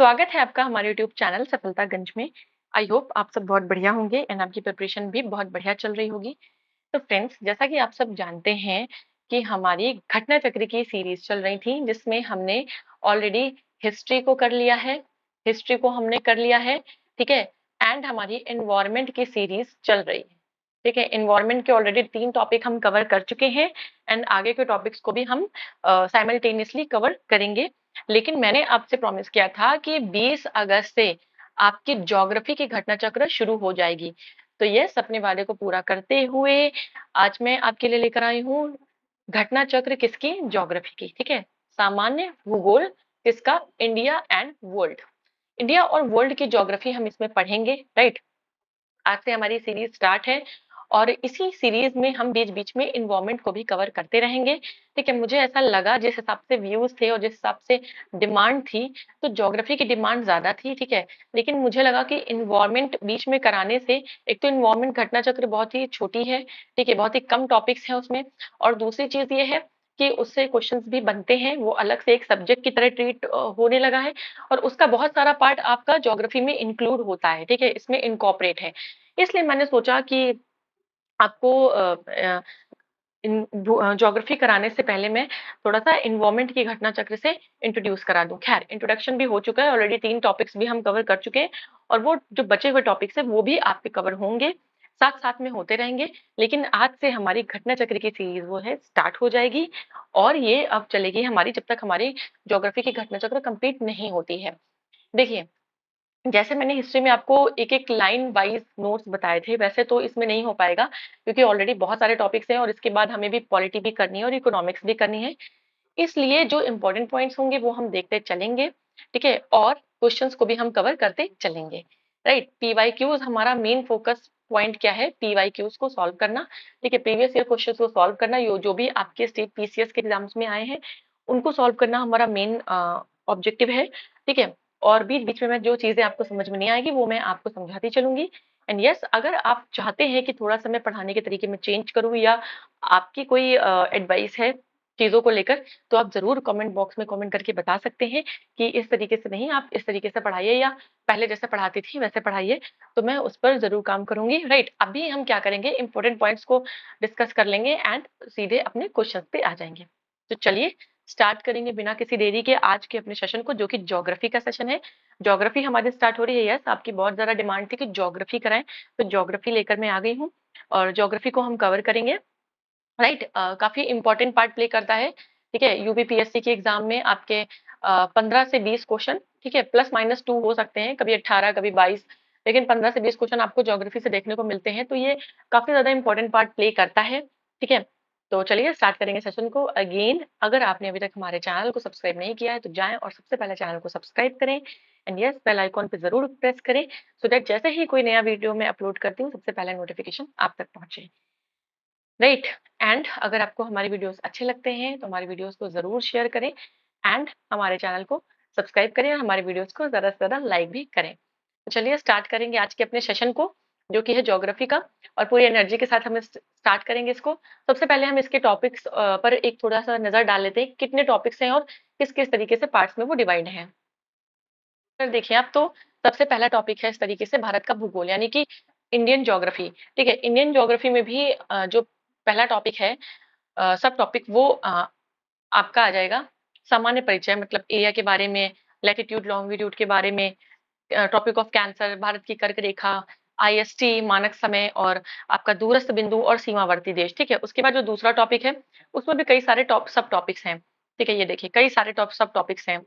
स्वागत है आपका हमारे यूट्यूब चैनल सफलतागंज में। आई होप आप सब बहुत बढ़िया होंगे एंड आपकी प्रिपरेशन भी बहुत बढ़िया चल रही होगी। तो फ्रेंड्स, जैसा कि आप सब जानते हैं कि हमारी घटना चक्र की सीरीज चल रही थी, जिसमें हमने ऑलरेडी हिस्ट्री को कर लिया है। हिस्ट्री को हमने कर लिया है, ठीक है। एंड हमारी एनवायरनमेंट की सीरीज चल रही है, ठीक है। एनवायरनमेंट के ऑलरेडी 3 टॉपिक हम कवर कर चुके हैं एंड आगे के टॉपिक्स को भी हम साइमल्टेनियसली कवर करेंगे। लेकिन मैंने आपसे प्रॉमिस किया था कि 20 अगस्त से आपकी ज्योग्राफी की घटना चक्र शुरू हो जाएगी। तो ये अपने वादे को पूरा करते हुए आज मैं आपके लिए लेकर आई हूँ घटना चक्र किसकी, ज्योग्राफी की, ठीक है। सामान्य भूगोल किसका, इंडिया एंड वर्ल्ड। इंडिया और वर्ल्ड की ज्योग्राफी हम इसमें पढ़ेंगे, राइट। आज से हमारी सीरीज स्टार्ट है और इसी सीरीज में हम बीच बीच में इन्वायरमेंट को भी कवर करते रहेंगे, ठीक है। मुझे ऐसा लगा जिस हिसाब से व्यूज थे और जिस हिसाब से डिमांड थी, तो ज्योग्राफी की डिमांड ज्यादा थी, ठीक है। लेकिन मुझे लगा कि इन्वायरमेंट बीच में कराने से एक तो इन्वायरमेंट घटना चक्र बहुत ही छोटी है, ठीक है, बहुत ही कम टॉपिक्स हैं उसमें। और दूसरी चीज ये है कि उससे क्वेश्चंस भी बनते हैं, वो अलग से एक सब्जेक्ट की तरह ट्रीट होने लगा है। और उसका बहुत सारा पार्ट आपका ज्योग्राफी में इंक्लूड होता है, ठीक है, इसमें इनकॉर्पोरेट है। इसलिए मैंने सोचा कि आपको ज्योग्राफी कराने से पहले मैं थोड़ा-सा एनवायरनमेंट की घटना चक्र से इंट्रोड्यूस करा दूँ। खैर, इंट्रोडक्शन भी हो चुका है, ऑलरेडी 3 टॉपिक्स भी हम कवर कर चुके हैं और वो जो बचे हुए टॉपिक्स हैं वो भी आपके कवर होंगे, साथ-साथ में होते रहेंगे। लेकिन आज से हमारी घटना चक्र की सीरीज़ वो है स्टार्ट हो जाएगी और ये अब चलेगी हमारी जब तक हमारी ज्योग्राफी की घटना चक्र कंप्लीट नहीं होती है। देखिए, जैसे मैंने हिस्ट्री में आपको एक-एक लाइन वाइज़ नोट्स बताए थे, वैसे तो इसमें नहीं हो पाएगा क्योंकि ऑलरेडी बहुत सारे टॉपिक्स हैं और इसके बाद हमें भी पॉलिटी भी करनी है और इकोनॉमिक्स भी करनी है। इसलिए जो इम्पोर्टेंट पॉइंट्स होंगे वो हम देखते चलेंगे, ठीक है? और क्वेश्चंस को भी हम कवर करते चलेंगे, राइट? पीवाईक्यूज़ हमारा मेन फोकस पॉइंट क्या है? पीवाईक्यूज़ को सॉल्व करना, ठीक है? प्रीवियस ईयर क्वेश्चंस को सॉल्व करना, यो जो भी आपके स्टेट पीसीएस के एग्जाम्स में आए हैं, उनको सॉल्व करना हमारा मेन ऑब्जेक्टिव है, ठीक है? और बीच-बीच में मैं जो चीज़ें आपको समझ में नहीं आएगी वो मैं आपको समझाती चलूँगी। एंड यस, अगर आप चाहते हैं कि थोड़ा-सा मैं पढ़ाने के तरीके में चेंज करूँ या आपकी कोई एडवाइस है चीज़ों को लेकर, तो आप ज़रूर कमेंट बॉक्स में कमेंट करके बता सकते हैं कि इस तरीके से नहीं, आप इस तरीके से पढ़ाइए या पहले जैसे पढ़ाती थी वैसे पढ़ाइए, तो मैं उस पर ज़रूर काम करूँगी, राइट। अभी हम क्या करेंगे, इंपॉर्टेंट पॉइंट्स को डिस्कस कर लेंगे एंड सीधे अपने क्वेश्चन पे आ जाएंगे। तो चलिए स्टार्ट करेंगे बिना किसी देरी के आज के अपने सेशन को, जो कि ज्योग्राफी का सेशन है। ज्योग्राफी हमारी स्टार्ट हो रही है। यस, आपकी बहुत ज़्यादा डिमांड थी कि ज्योग्राफी कराएं, तो ज्योग्राफी लेकर मैं आ गई हूँ और ज्योग्राफी को हम कवर करेंगे, राइट। काफी इंपॉर्टेंट पार्ट प्ले करता है, ठीक है। यूपीपीएससी के एग्जाम में आपके 15 से 20 क्वेश्चन, ठीक है, प्लस माइनस 2 हो सकते हैं, कभी 18 कभी 22, लेकिन 15 से 20 क्वेश्चन आपको ज्योग्राफी से देखने को मिलते हैं, तो ये काफी ज्यादा इंपॉर्टेंट पार्ट प्ले करता है, ठीक है। तो चलिए स्टार्ट करेंगे सेशन को। अगेन, अगर आपने अभी तक हमारे चैनल को सब्सक्राइब नहीं किया है तो जाएं और सबसे पहले चैनल को सब्सक्राइब करें एंड यस, बेल आइकॉन पे जरूर प्रेस करें सो दैट जैसे ही कोई नया वीडियो मैं अपलोड करती हूँ सबसे पहले नोटिफिकेशन आप तक पहुंचे, राइट। एंड अगर आपको हमारे वीडियोस अच्छे लगते हैं तो हमारे वीडियोस को जरूर शेयर करें एंड हमारे चैनल को सब्सक्राइब करें और हमारे वीडियोस को ज्यादा से ज्यादा लाइक भी करें। तो चलिए स्टार्ट करेंगे आज के अपने सेशन को, जो कि है ज्योग्राफी का, और पूरी एनर्जी के साथ हम स्टार्ट करेंगे इसको। सबसे पहले हम इसके टॉपिक्स पर एक थोड़ा सा नजर डाल लेते हैं, कितने टॉपिक्स हैं और किस किस तरीके से पार्ट्स में वो डिवाइड हैं। अगर देखिए आप, तो सबसे पहला टॉपिक है इस तरीके से भारत का भूगोल, यानी कि इंडियन ज्योग्राफी, ठीक है। इंडियन ज्योग्राफी में भी जो पहला टॉपिक है, सब टॉपिक वो आपका आ जाएगा सामान्य परिचय, मतलब एरिया के बारे में, लैटिट्यूड लॉन्गिट्यूड के बारे में, ट्रॉपिक ऑफ कैंसर, भारत की कर्क रेखा, आईएसटी मानक समय और आपका दूरस्थ बिंदु और सीमावर्ती देश, ठीक है। उसके बाद जो दूसरा टॉपिक है उसमें भी कई सारे टॉप सब टॉपिक्स हैं, ठीक है। ये देखिए कई सारे टॉप सब टॉपिक्स हैं।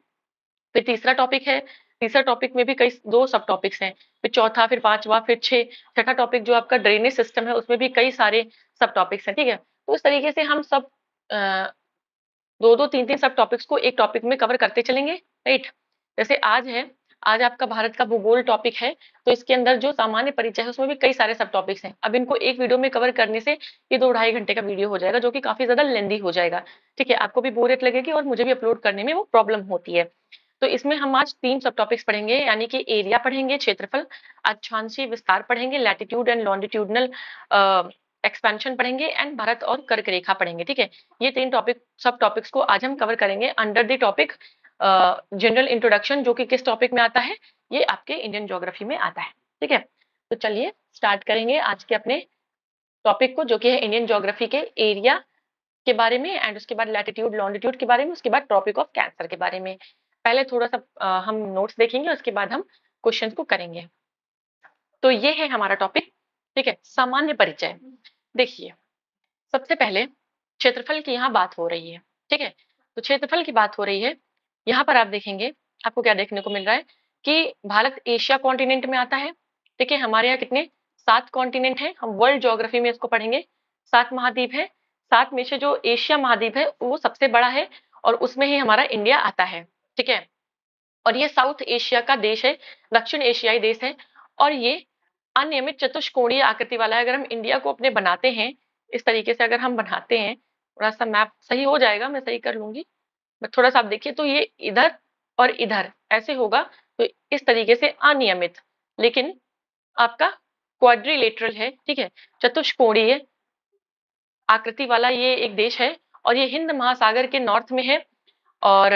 फिर तीसरा टॉपिक है, तीसरा टॉपिक में भी कई 2 सब टॉपिक्स हैं। फिर चौथा, फिर पांचवा, फिर 6, छठा टॉपिक जो आपका ड्रेनेज सिस्टम है उसमें भी कई सारे सब टॉपिक्स हैं, ठीक है। तो इस तरीके से हम सब 2-2 3-3 सब टॉपिक्स को एक टॉपिक में कवर करते चलेंगे, राइट। जैसे आज है, आज आपका भारत का भूगोल टॉपिक है, तो इसके अंदर जो सामान्य परिचय है उसमें भी कई सारे सब टॉपिक्स हैं। अब इनको एक वीडियो में कवर करने से ये 2 ढाई घंटे का वीडियो हो जाएगा, जो कि काफी ज्यादा लेंदी हो जाएगा, ठीक है। आपको भी बोरियत लगेगी और मुझे भी अपलोड करने में वो प्रॉब्लम होती है। तो इसमें हम आज 3 सब टॉपिक्स पढ़ेंगे, यानी कि एरिया पढ़ेंगे, क्षेत्रफल, अक्षांशीय विस्तार पढ़ेंगे, लैटिट्यूड एंड लॉन्गिट्यूडनल एक्सपेंशन पढ़ेंगे एंड भारत और कर्क रेखा पढ़ेंगे, ठीक है। ये 3 टॉपिक सब टॉपिक्स को आज हम कवर करेंगे under the topic general introduction, जो कि किस टॉपिक में आता है, ये आपके इंडियन ज्योग्राफी में आता है। ठीक है, तो चलिए स्टार्ट करेंगे आज के अपने टॉपिक को, जो कि है इंडियन ज्योग्राफी के एरिया के बारे में, एंड उसके बाद लैटिट्यूड लॉन्गिट्यूड के बारे में, उसके बाद ट्रॉपिक ऑफ कैंसर के बारे में। पहले थोड़ा सा हम नोट्स देखेंगे, उसके बाद हम क्वेश्चन को करेंगे। तो ये है हमारा टॉपिक। ठीक है, सामान्य परिचय। देखिए, सबसे पहले क्षेत्रफल की यहाँ बात हो रही है। ठीक है, तो क्षेत्रफल की बात हो रही है। यहाँ पर आप देखेंगे, आपको क्या देखने को मिल रहा है कि भारत एशिया कॉन्टिनेंट में आता है। ठीक है, हमारे यहाँ कितने 7 कॉन्टिनेंट हैं, हम वर्ल्ड ज्योग्राफी में इसको पढ़ेंगे। 7 महाद्वीप है, 7 में से जो एशिया महाद्वीप है वो सबसे बड़ा है, और उसमें ही हमारा इंडिया आता है। ठीक है, और ये साउथ एशिया का देश है, दक्षिण एशियाई देश है, और ये अनियमित चतुष्कोणीय आकृति वाला है। अगर हम इंडिया को अपने बनाते हैं इस तरीके से, अगर हम बनाते हैं, थोड़ा सा मैप सही हो जाएगा, मैं सही कर लूंगी, बट थोड़ा सा आप देखिए, तो ये इधर और इधर ऐसे होगा, तो इस तरीके से अनियमित, लेकिन आपका क्वाड्रिलेटरल है। ठीक है, चतुष्कोणीय आकृति वाला ये एक देश है, और ये हिंद महासागर के नॉर्थ में है। और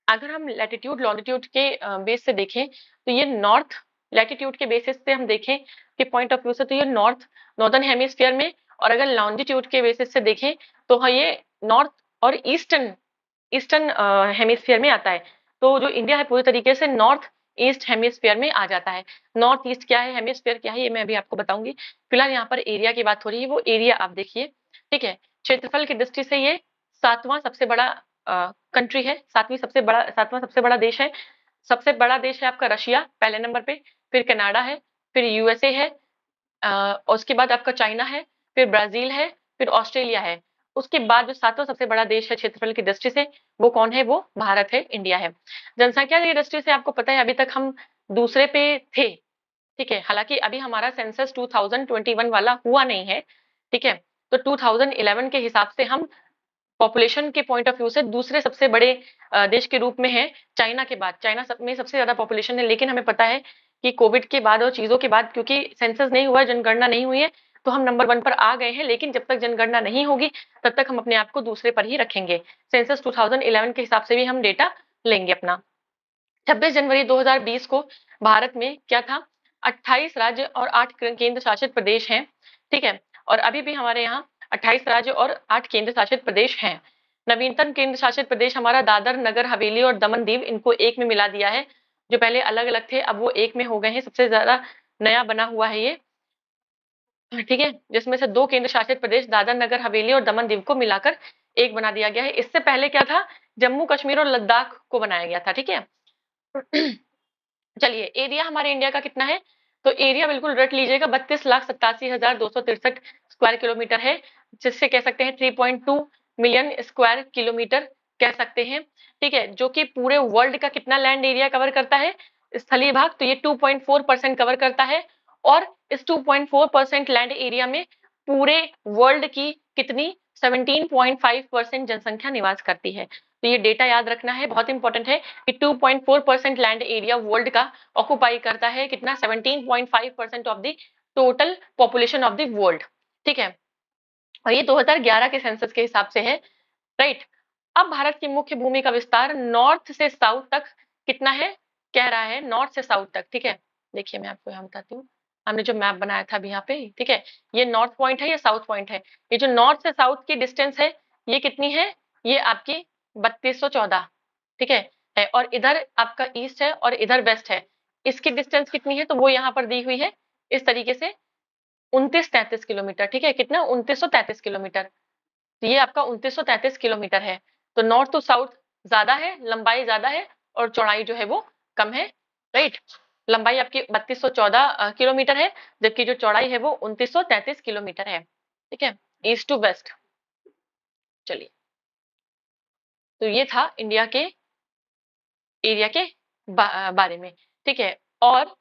अगर हम लैटिट्यूड लॉन्गिट्यूड के बेस से देखें, तो ये नॉर्थ लैटिट्यूड के बेसिस से हम देखें कि पॉइंट ऑफ व्यू से, तो ये नॉर्दर्न हेमिस्फीयर में, और अगर लॉन्गिट्यूड के बेसिस से देखें तो हाँ, ये नॉर्थ और ईस्टर्न ईस्टर्न हेमिस्फीयर में आता है। तो जो इंडिया है पूरी तरीके से नॉर्थ ईस्ट हेमिस्फीयर में आ जाता है। नॉर्थ ईस्ट क्या है, हेमिस्फीयर क्या है, ये मैं अभी आपको बताऊंगी। फिलहाल यहाँ पर एरिया की बात हो रही है, वो एरिया आप देखिए। ठीक है, क्षेत्रफल की दृष्टि से ये 7वां सबसे बड़ा कंट्री है, 7वां सबसे बड़ा देश है। सबसे बड़ा देश है आपका रशिया पहले नंबर पे, फिर कनाडा है, फिर यूएसए है, और उसके बाद आपका चाइना है, फिर ब्राजील है, फिर ऑस्ट्रेलिया है। उसके बाद जो 7वां सबसे बड़ा देश है क्षेत्रफल की दृष्टि से, वो कौन है, वो भारत है, इंडिया है। जनसंख्या की दृष्टि से आपको पता है अभी तक हम दूसरे पे थे। ठीक है, हालांकि अभी हमारा सेंसस 2021 वाला हुआ नहीं है। ठीक है, तो 2011 के हिसाब से हम पॉपुलेशन के पॉइंट ऑफ व्यू से दूसरे सबसे बड़े देश के रूप में है, चाइना के बाद। चाइना में सबसे ज्यादा पॉपुलेशन है, लेकिन हमें पता है कि कोविड के बाद और चीजों के बाद, क्योंकि सेंसस नहीं हुआ है, जनगणना नहीं हुई है, तो हम नंबर 1 पर आ गए हैं। लेकिन जब तक जनगणना नहीं होगी, तब तक हम अपने आप को दूसरे पर ही रखेंगे। सेंसस 2011 के हिसाब से भी हम डेटा लेंगे अपना। 26 जनवरी 2020 को भारत में क्या था, 28 राज्य और 8 केंद्र शासित प्रदेश हैं। ठीक है, और अभी भी हमारे यहाँ 28 राज्य और 8 केंद्र शासित प्रदेश हैं। नवीनतम केंद्र शासित प्रदेश हमारा दादर नगर हवेली और दमन दीव, इनको एक में मिला दिया है। जो पहले अलग अलग थे, अब वो एक में हो गए हैं। सबसे ज्यादा नया बना हुआ है ये। ठीक है, जिसमें से 2 केंद्र शासित प्रदेश दादर नगर हवेली और दमन दीव को मिलाकर एक बना दिया गया है। इससे पहले क्या था, जम्मू कश्मीर और लद्दाख को बनाया गया था। ठीक है, चलिए एरिया हमारे इंडिया का कितना है, तो एरिया बिल्कुल रट लीजिएगा, 32,87,263 स्क्वायर किलोमीटर है, जिससे कह सकते हैं 3.2 मिलियन स्क्वायर किलोमीटर कह सकते हैं। ठीक है, जो कि पूरे वर्ल्ड का कितना लैंड एरिया कवर करता है, स्थलीय भाग, तो ये 2.4% कवर करता है। और इस 2.4% लैंड एरिया में पूरे वर्ल्ड की कितनी 17.5% जनसंख्या निवास करती है। तो ये डेटा याद रखना है, बहुत इंपॉर्टेंट है कि 2.4% लैंड एरिया वर्ल्ड का ऑक्युपाई करता है, कितना 17.5% of the total population of the world. ठीक है, और ये 2011 के सेंसस के हिसाब से है। राइट, अब भारत की मुख्य भूमि का विस्तार नॉर्थ से साउथ तक कितना है, कह रहा है नॉर्थ से साउथ तक। ठीक है, देखिए मैं आपको यहाँ बताती हूँ, हमने जो मैप बनाया था अभी यहाँ पे। ठीक है, ये नॉर्थ पॉइंट है, ये साउथ पॉइंट है। ये जो नॉर्थ से साउथ की डिस्टेंस है, ये कितनी है, ये आपकी 3214। ठीक है, और इधर आपका ईस्ट है और इधर वेस्ट है। इसकी डिस्टेंस कितनी है, तो वो यहाँ पर दी हुई है इस तरीके से, 2933 किलोमीटर। ठीक है, कितना 2933 किलोमीटर, तो ये आपका 2933 किलोमीटर है। तो नॉर्थ टू साउथ ज्यादा है, लंबाई ज्यादा है, और चौड़ाई जो है वो कम है। राइट, लंबाई आपकी 3214 किलोमीटर है, जबकि जो चौड़ाई है वो 2933 किलोमीटर है। ठीक है, ईस्ट टू वेस्ट। चलिए, तो ये था इंडिया के एरिया के बारे में। ठीक है, और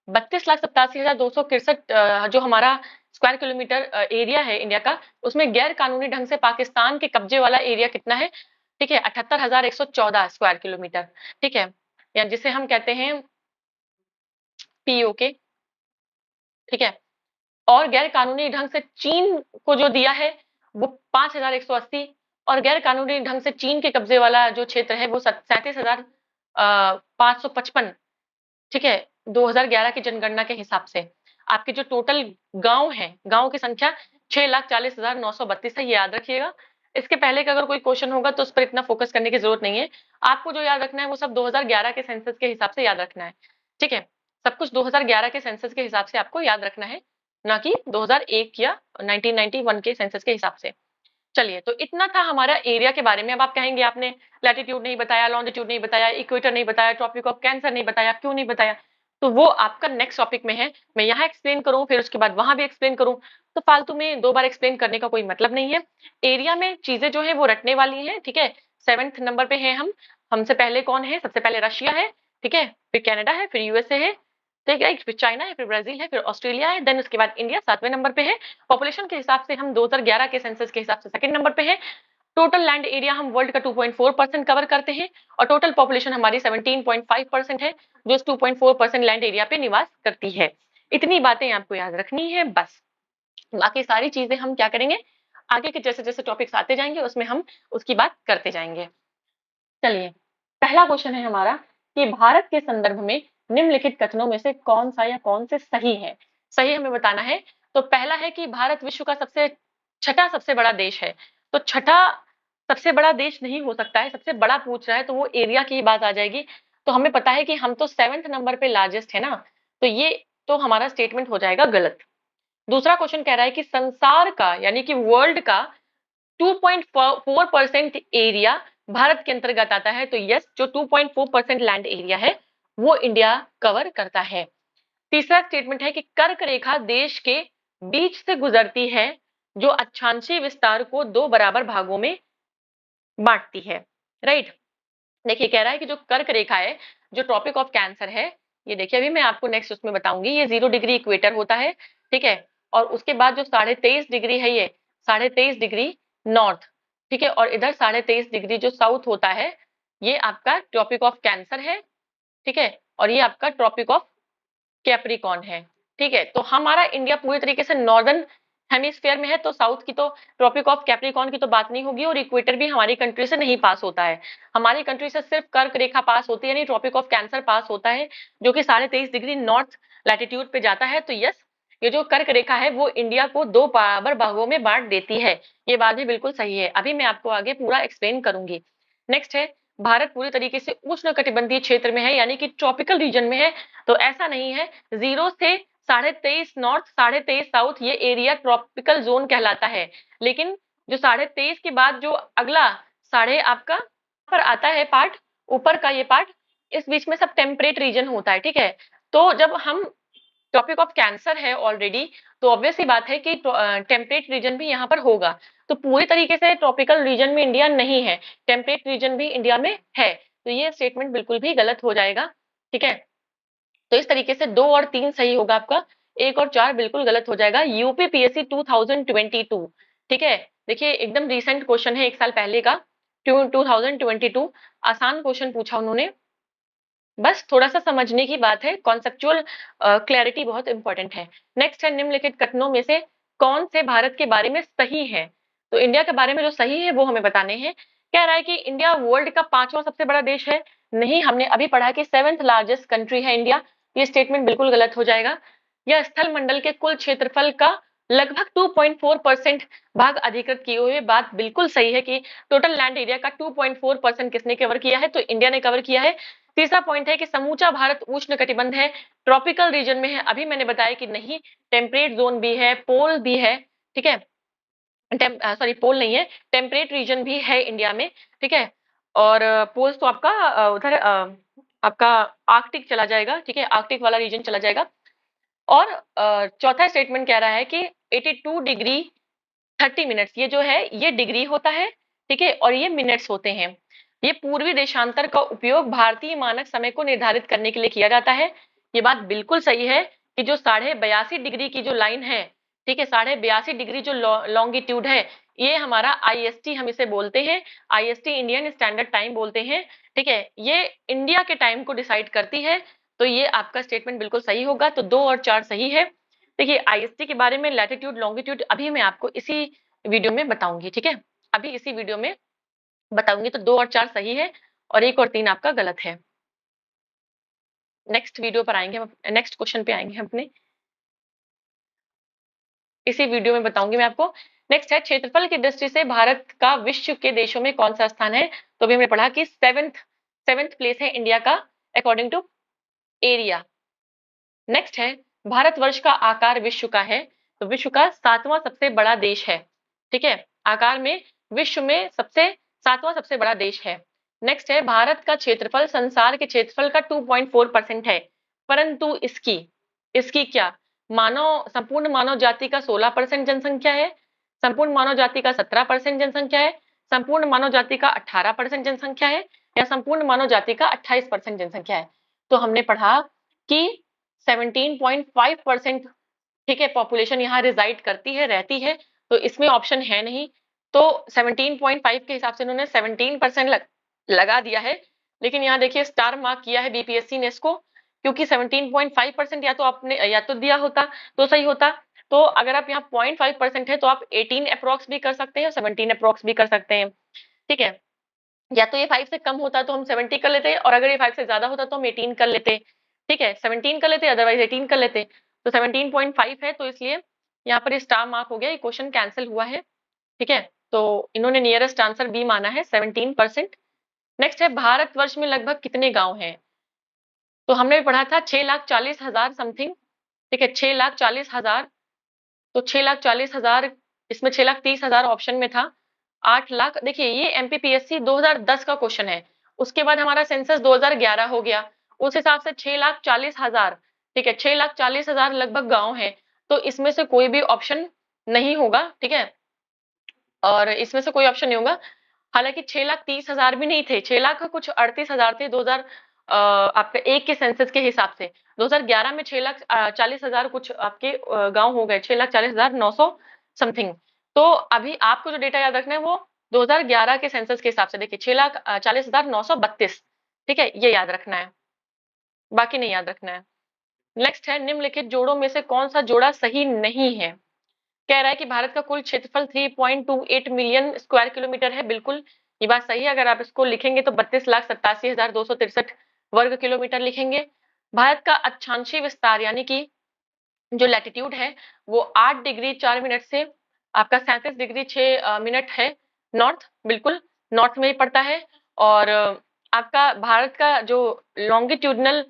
32,87,263 जो हमारा स्क्वायर किलोमीटर एरिया है इंडिया का, उसमें गैर कानूनी ढंग से पाकिस्तान के कब्जे वाला एरिया कितना है, ठीक है, 78,114 स्क्वायर किलोमीटर। ठीक है, या जिसे हम कहते हैं पीओके। ठीक है, और गैर कानूनी ढंग से चीन को जो दिया है वो 5,180, और गैर कानूनी ढंग से चीन के कब्जे वाला जो क्षेत्र है वो 37,555, ठीक है, 2011 की जनगणना के हिसाब से। आपके जो टोटल गांव है, गांव की संख्या 6,40,932 है, ये याद रखिएगा। इसके पहले का अगर कोई क्वेश्चन होगा तो उस पर इतना फोकस करने की जरूरत नहीं है। आपको जो याद रखना है वो सब 2011 के सेंसस के हिसाब से याद रखना है, ठीक है। सब कुछ 2011 के सेंसस के हिसाब से आपको याद रखना है, ना कि 2001 या 1991 के सेंसस के हिसाब से। चलिए, तो इतना था हमारा एरिया के बारे में। अब आप कहेंगे आपने लैटिट्यूड नहीं बताया, लॉन्जिट्यूड नहीं बताया, इक्वेटर नहीं बताया, ट्रॉपिक ऑफ कैंसर नहीं बताया, क्यों नहीं बताया? तो वो आपका नेक्स्ट टॉपिक में है। मैं यहाँ एक्सप्लेन करूँ फिर उसके बाद वहां भी एक्सप्लेन करूँ, तो फालतू में 2 बार एक्सप्लेन करने का कोई मतलब नहीं है। एरिया में चीजें जो है वो रटने वाली हैं, ठीक है। 7th नंबर पे है हम। हमसे पहले कौन है? सबसे पहले रशिया है, ठीक है, फिर कनाडा है, फिर यूएसए है, ठीक है, फिर चाइना है, फिर ब्राजील है, फिर ऑस्ट्रेलिया है, देन उसके बाद इंडिया 7वें नंबर पे है। पॉपुलेशन के हिसाब से हम 2011 के सेंसस के हिसाब से 2nd नंबर पे है। टोटल लैंड एरिया हम वर्ल्ड का 2.4% कवर करते हैं और टोटल पॉपुलेशन हमारी 17.5% है, जो इस 2.4% लैंड एरिया पे निवास करती है। इतनी बातें आपको याद रखनी है बस। बाकी सारी चीजें हम क्या करेंगे, आगे के जैसे जैसे टॉपिक्स आते जाएंगे उसमें हम उसकी बात करते जाएंगे। चलिए, पहला क्वेश्चन है हमारा कि भारत के संदर्भ में निम्नलिखित कथनों में से कौन सा या कौन से सही है? सही हमें बताना है। तो पहला है कि भारत विश्व का छठा सबसे बड़ा देश है। तो छठा सबसे बड़ा देश नहीं हो सकता है, सबसे बड़ा पूछ रहा है तो वो एरिया की ही बात आ जाएगी। तो हमें पता है कि हम तो 7th नंबर पे लार्जेस्ट है ना, तो ये तो हमारा स्टेटमेंट हो जाएगा गलत। दूसरा क्वेश्चन कह रहा है कि संसार का यानी कि वर्ल्ड का 2.4% एरिया भारत के अंतर्गत आता है। तो यस, जो 2.4% लैंड एरिया है वो इंडिया कवर करता है। तीसरा स्टेटमेंट है कि कर्क रेखा देश के बीच से गुजरती है, जो अक्षांशीय विस्तार को 2 बराबर भागों में बांटती है। राइट। देखिए, कह रहा है कि जो कर्क रेखा है, जो ट्रॉपिक ऑफ कैंसर है, ये देखिए अभी मैं आपको नेक्स्ट उसमें बताऊंगी, ये 0 डिग्री इक्वेटर होता है, ठीक है। और उसके बाद जो 23.5 डिग्री है, ये 23.5 डिग्री नॉर्थ, ठीक है, और इधर 23.5 डिग्री जो साउथ होता है, ये आपका ट्रॉपिक ऑफ कैंसर है, ठीक है, और ये आपका ट्रॉपिक ऑफ कैप्रिकॉर्न है, ठीक है। तो हमारा इंडिया पूरी तरीके से नॉर्दर्न हेमिस्फीयर में है, तो साउथ की तो ट्रॉपिक ऑफ कैप्रिकॉर्न की तो बात नहीं होगी, और इक्वेटर भी हमारी कंट्री से नहीं पास होता है। हमारी कंट्री से सिर्फ कर्क रेखा पास होती है, यानी ट्रॉपिक ऑफ कैंसर पास होता है, जो कि 23.5 डिग्री नॉर्थ लैटिट्यूड पे जाता है। तो यस, ये जो कर्क रेखा है वो इंडिया को 2 बराबर भागों में बांट देती है। ये बात भी बिल्कुल सही है, अभी मैं आपको आगे पूरा एक्सप्लेन करूंगी। नेक्स्ट है, भारत पूरी तरीके से उष्ण कटिबंधीय क्षेत्र में है, यानी कि ट्रॉपिकल रीजन में है। तो ऐसा नहीं है, 0 से 23.5 नॉर्थ 23.5 साउथ ये एरिया ट्रॉपिकल जोन कहलाता है। लेकिन जो 23.5 के बाद जो अगला साढ़े आपका पर आता है पार्ट, ऊपर का ये पार्ट, इस बीच में सब टेम्परेट रीजन होता है, ठीक है। तो जब हम टॉपिक ऑफ कैंसर है ऑलरेडी, तो ऑब्वियस सी बात है कि टेम्परेट रीजन भी यहाँ पर होगा। तो पूरी तरीके से ट्रॉपिकल रीजन में इंडिया नहीं है, टेम्परेट रीजन भी इंडिया में है। तो ये स्टेटमेंट बिल्कुल भी गलत हो जाएगा, ठीक है। तो इस तरीके से 2 और 3 सही होगा आपका, 1 और 4 बिल्कुल गलत हो जाएगा। यूपीपीएससी 2022, ठीक है। देखिए, एकदम रिसेंट क्वेश्चन है, 1 साल पहले का, 2022, आसान क्वेश्चन पूछा उन्होंने। बस थोड़ा सा समझने की बात है, कॉन्सेप्चुअल क्लैरिटी बहुत इंपॉर्टेंट है। नेक्स्ट है, निम्नलिखित कथनों में से कौन से भारत के बारे में सही है? तो इंडिया के बारे में जो सही है वो हमें बताने हैं। कह रहा है कि इंडिया वर्ल्ड का 5वां सबसे बड़ा देश है। नहीं, हमने अभी पढ़ा कि 7th लार्जेस्ट कंट्री है इंडिया। ये स्टेटमेंट बिल्कुल गलत हो जाएगा। यह स्थल मंडल के कुल क्षेत्रफल का लगभग 2.4% भाग अधिकृत किए हुए, बात बिल्कुल सही है कि टोटल लैंड एरिया का 2.4% किसने कवर किया है? तो इंडिया ने कवर किया है। तीसरा पॉइंट है कि समूचा भारत उष्ण कटिबंध है, ट्रॉपिकल रीजन में है। अभी मैंने बताया कि नहीं, टेम्परेट जोन भी है, पोल भी है, ठीक है, सॉरी पोल नहीं है, टेम्परेट रीजन भी है इंडिया में, ठीक है। और पोल्स तो आपका उधर आपका आर्कटिक चला जाएगा, ठीक है, आर्कटिक वाला रीजन चला जाएगा। और चौथा स्टेटमेंट कह रहा है कि 82 डिग्री 30 मिनट्स, ये जो है ये डिग्री होता है, ठीक है, और ये मिनट्स होते हैं। ये पूर्वी देशांतर का उपयोग भारतीय मानक समय को निर्धारित करने के लिए किया जाता है। ये बात बिल्कुल सही है कि जो 82.5 डिग्री की जो लाइन है, ठीक है, 82.5 डिग्री जो लॉन्गिट्यूड है, ये हमारा आईएसटी हम इसे बोलते हैं, आईएसटी इंडियन स्टैंडर्ड टाइम बोलते हैं, ठीक है। ये इंडिया के टाइम को डिसाइड करती है। तो ये आपका स्टेटमेंट बिल्कुल सही होगा। तो 2 और 4 सही है। देखिए, आईएसटी के बारे में लैटिट्यूड लॉन्गिट्यूड अभी मैं आपको इसी वीडियो में बताऊंगी, ठीक है। अभी इसी वीडियो में बताऊंगी। तो 2 और 4 सही है और 1 और 3 आपका गलत है। नेक्स्ट वीडियो पर आएंगे हम, नेक्स्ट क्वेश्चन पे आएंगे हम अपने, इसी वीडियो में बताऊंगी मैं आपको। नेक्स्ट है, क्षेत्रफल की दृष्टि से भारत का विश्व के देशों में कौन सा स्थान है? तो अभी हमने पढ़ा कि सेवेंथ प्लेस है इंडिया का अकॉर्डिंग टू एरिया। नेक्स्ट है, भारतवर्ष का आकार विश्व का है, तो विश्व का 7वां सबसे बड़ा देश है। ठीक है, आकार में विश्व में सबसे 7वां सबसे बड़ा देश है। नेक्स्ट है, भारत का क्षेत्रफल संसार के क्षेत्रफल का 2.4% है, परंतु इसकी इसकी क्या, मानव संपूर्ण मानव जाति का 16% जनसंख्या है, संपूर्ण मानव जाति का 17% जनसंख्या है, संपूर्ण मानव जाति का 18% जनसंख्या है, या संपूर्ण मानव जाति का 28% जनसंख्या है। तो हमने पढ़ा कि 17.5% ठीक है पॉपुलेशन यहाँ रिजाइड करती है, रहती है, तो इसमें ऑप्शन है नहीं। तो 17.5 के हिसाब से इन्होंने 17% लगा दिया है, लेकिन यहाँ देखिए स्टार मार्क किया है बीपीएससी ने इसको, क्योंकि 17.5% या तो आपने या तो दिया होता तो सही होता। तो अगर आप यहाँ 0.5% है तो आप 18 अप्रोक्स भी कर सकते हैं, 17 अप्रोक्स भी कर सकते हैं। ठीक है, या तो ये 5 से कम होता तो हम 70 कर लेते, और अगर ये 5 से ज्यादा होता तो हम 18 कर लेते। ठीक है, 17 कर लेते, अदरवाइज 18 कर लेते। तो 17.5 है, तो इसलिए यहाँ पर स्टार मार्क हो गया, ये क्वेश्चन कैंसिल हुआ है। ठीक है, तो इन्होंने नियरेस्ट आंसर बी माना है 17%। नेक्स्ट है, भारतवर्ष में लगभग कितने गांव हैं? तो हमने भी पढ़ा था 6,40,000 समथिंग। ठीक है, 6,40,000, तो 6,40,000, इसमें 6,30,000 ऑप्शन में था। 8 लाख, देखिए ये एमपीपीएससी 2010 का क्वेश्चन है, उसके बाद हमारा सेंसस 2011 हो गया, उस हिसाब से 6,40,000। ठीक है, 6,40,000 लगभग गांव है, तो इसमें से कोई भी ऑप्शन नहीं होगा। ठीक है, और इसमें से कोई ऑप्शन नहीं होगा। हालांकि 6,30,000 भी नहीं थे, 6 लाख कुछ 38,000 थे 2000 आपके एक के सेंसस के हिसाब से। 2011 में 6,40,000 कुछ आपके गांव हो गए, 6,40,900 समथिंग। तो अभी आपको जो डेटा याद रखना है वो 2011 के सेंसस के हिसाब से, देखिए 6,40,932। ठीक है, ये याद रखना है, बाकी नहीं याद रखना है। नेक्स्ट है, निम्नलिखित जोड़ों में से कौन सा जोड़ा सही नहीं है? कह रहा है कि भारत का कुल क्षेत्रफल 3.28 मिलियन स्क्वायर किलोमीटर है। बिल्कुल ये बात सही है, अगर आप इसको लिखेंगे तो 32,87,263 वर्ग किलोमीटर लिखेंगे। भारत का अक्षांशीय विस्तार यानी कि जो लैटिट्यूड है वो 8 डिग्री 4 मिनट से आपका 37 डिग्री 6 मिनट है नॉर्थ, बिल्कुल नॉर्थ में ही पड़ता है। और आपका भारत का जो लॉन्गिट्यूडनल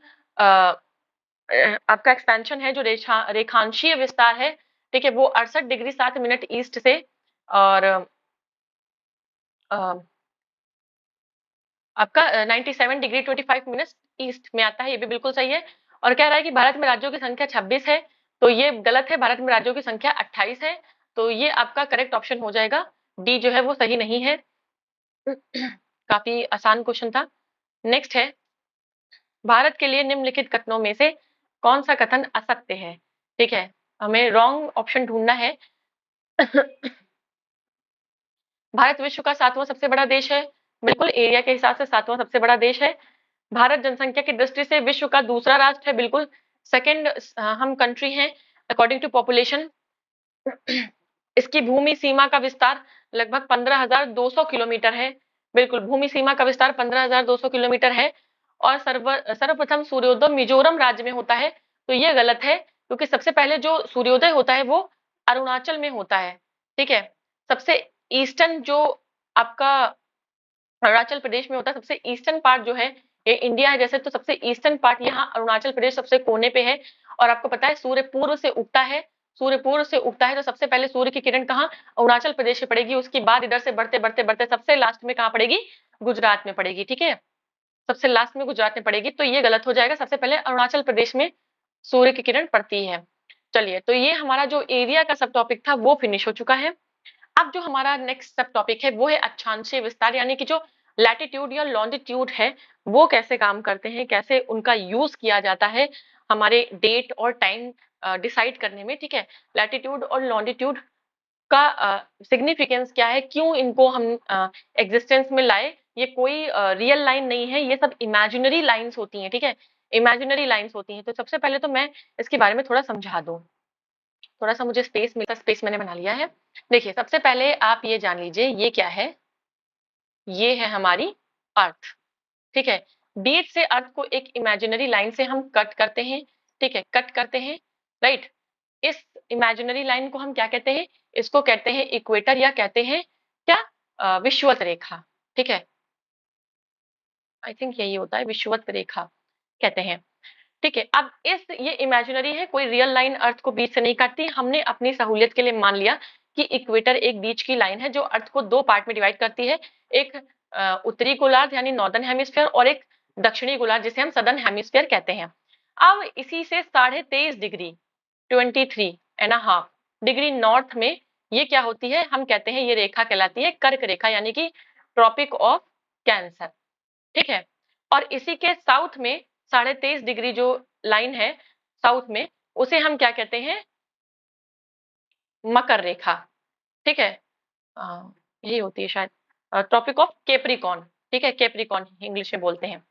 आपका एक्सपेंशन है, जो रेखांशीय विस्तार है, ठीक है, वो 68 डिग्री 7 मिनट ईस्ट से, और आपका 97 डिग्री 25 मिनट ईस्ट में आता है, ये भी बिल्कुल सही है। और कह रहा है कि भारत में राज्यों की संख्या 26 है, तो ये गलत है, भारत में राज्यों की संख्या 28 है, तो ये आपका करेक्ट ऑप्शन हो जाएगा, डी जो है वो सही नहीं है। काफी आसान क्वेश्चन था। नेक्स्ट है, भारत के लिए निम्नलिखित कथनों में से कौन सा कथन असत्य है? ठीक है, हमें रॉन्ग ऑप्शन ढूंढना है। भारत विश्व का 7वां सबसे बड़ा देश है, बिल्कुल एरिया के हिसाब से 7वां सबसे बड़ा देश है। भारत जनसंख्या की दृष्टि से विश्व का दूसरा राष्ट्र है, बिल्कुल सेकंड हम कंट्री हैं अकॉर्डिंग टू पॉपुलेशन। इसकी भूमि सीमा का विस्तार लगभग 15,200 किलोमीटर है, बिल्कुल भूमि सीमा का विस्तार 15,200 किलोमीटर है। और सर्वप्रथम सूर्योदय मिजोरम राज्य में होता है, तो ये गलत है, क्योंकि सबसे पहले जो सूर्योदय होता है वो अरुणाचल में होता है। ठीक है, सबसे ईस्टर्न जो आपका अरुणाचल प्रदेश में होता है, सबसे ईस्टर्न पार्ट जो है ये इंडिया है जैसे, तो सबसे ईस्टर्न पार्ट यहाँ अरुणाचल प्रदेश सबसे कोने पे है। और आपको पता है सूर्य पूर्व से उगता है, सूर्य पूर्व से उगता है, तो सबसे पहले सूर्य की किरण कहाँ, अरुणाचल प्रदेश में पड़ेगी, उसके बाद इधर से बढ़ते बढ़ते बढ़ते सबसे लास्ट में कहाँ पड़ेगी, गुजरात में पड़ेगी। ठीक है, सबसे लास्ट में गुजरात में पड़ेगी, तो ये गलत हो जाएगा, सबसे पहले अरुणाचल प्रदेश में सूर्य की किरण पड़ती है। चलिए, तो ये हमारा जो एरिया का सब टॉपिक था वो फिनिश हो चुका है। अब जो हमारा नेक्स्ट सब टॉपिक है वो है अक्षांशीय विस्तार, यानी कि जो लैटिट्यूड या लॉन्जिट्यूड है वो कैसे काम करते हैं, कैसे उनका यूज किया जाता है हमारे डेट और टाइम डिसाइड करने में। ठीक है, लैटिट्यूड और लॉन्जिट्यूड का सिग्निफिकेंस क्या है, क्यों इनको हम एग्जिस्टेंस में लाए, ये कोई रियल लाइन नहीं है, ये सब इमेजिनरी लाइंस होती हैं। ठीक है, इमेजिनरी लाइंस होती हैं। तो सबसे पहले तो मैं इसके बारे में थोड़ा समझा दूं। थोड़ा सा मुझे स्पेस मिलता, स्पेस मैंने बना लिया है। देखिए सबसे पहले आप ये जान लीजिए ये क्या है, ये है हमारी अर्थ, ठीक है। बीच से अर्थ को एक इमेजिनरी लाइन से हम कट करते हैं, ठीक है, कट करते हैं, राइट। इस इमेजिनरी लाइन को हम क्या कहते हैं, इसको कहते हैं इक्वेटर या कहते हैं क्या, विषुवत रेखा, ठीक है। आई थिंक यही होता है, विषुवत रेखा कहते हैं, ठीक है। अब इस ये इमेजिनरी है, कोई रियल लाइन अर्थ को बीच से नहीं काटती। हमने अपनी सहूलियत के लिए मान लिया कि इक्वेटर एक बीच की लाइन है जो अर्थ को दो पार्ट में डिवाइड करती है, एक उत्तरी गोलार्ध यानी नॉर्दर्न हेमिस्फीयर और एक दक्षिणी गोलार्ध जिसे हम सदर्न हेमिस्फीयर कहते हैं। अब इसी से 23.5 डिग्री 23.5 डिग्री नॉर्थ में ये क्या होती है, हम कहते हैं ये रेखा कहलाती है कर्क रेखा यानी कि ट्रॉपिक ऑफ कैंसर, ठीक है। और इसी के साउथ में 23.5 डिग्री जो लाइन है साउथ में, उसे हम क्या कहते हैं, मकर रेखा, ठीक है। यही होती है शायद, ट्रॉपिक ऑफ कैप्रिकॉर्न, ठीक है, कैप्रिकॉर्न इंग्लिश में बोलते हैं,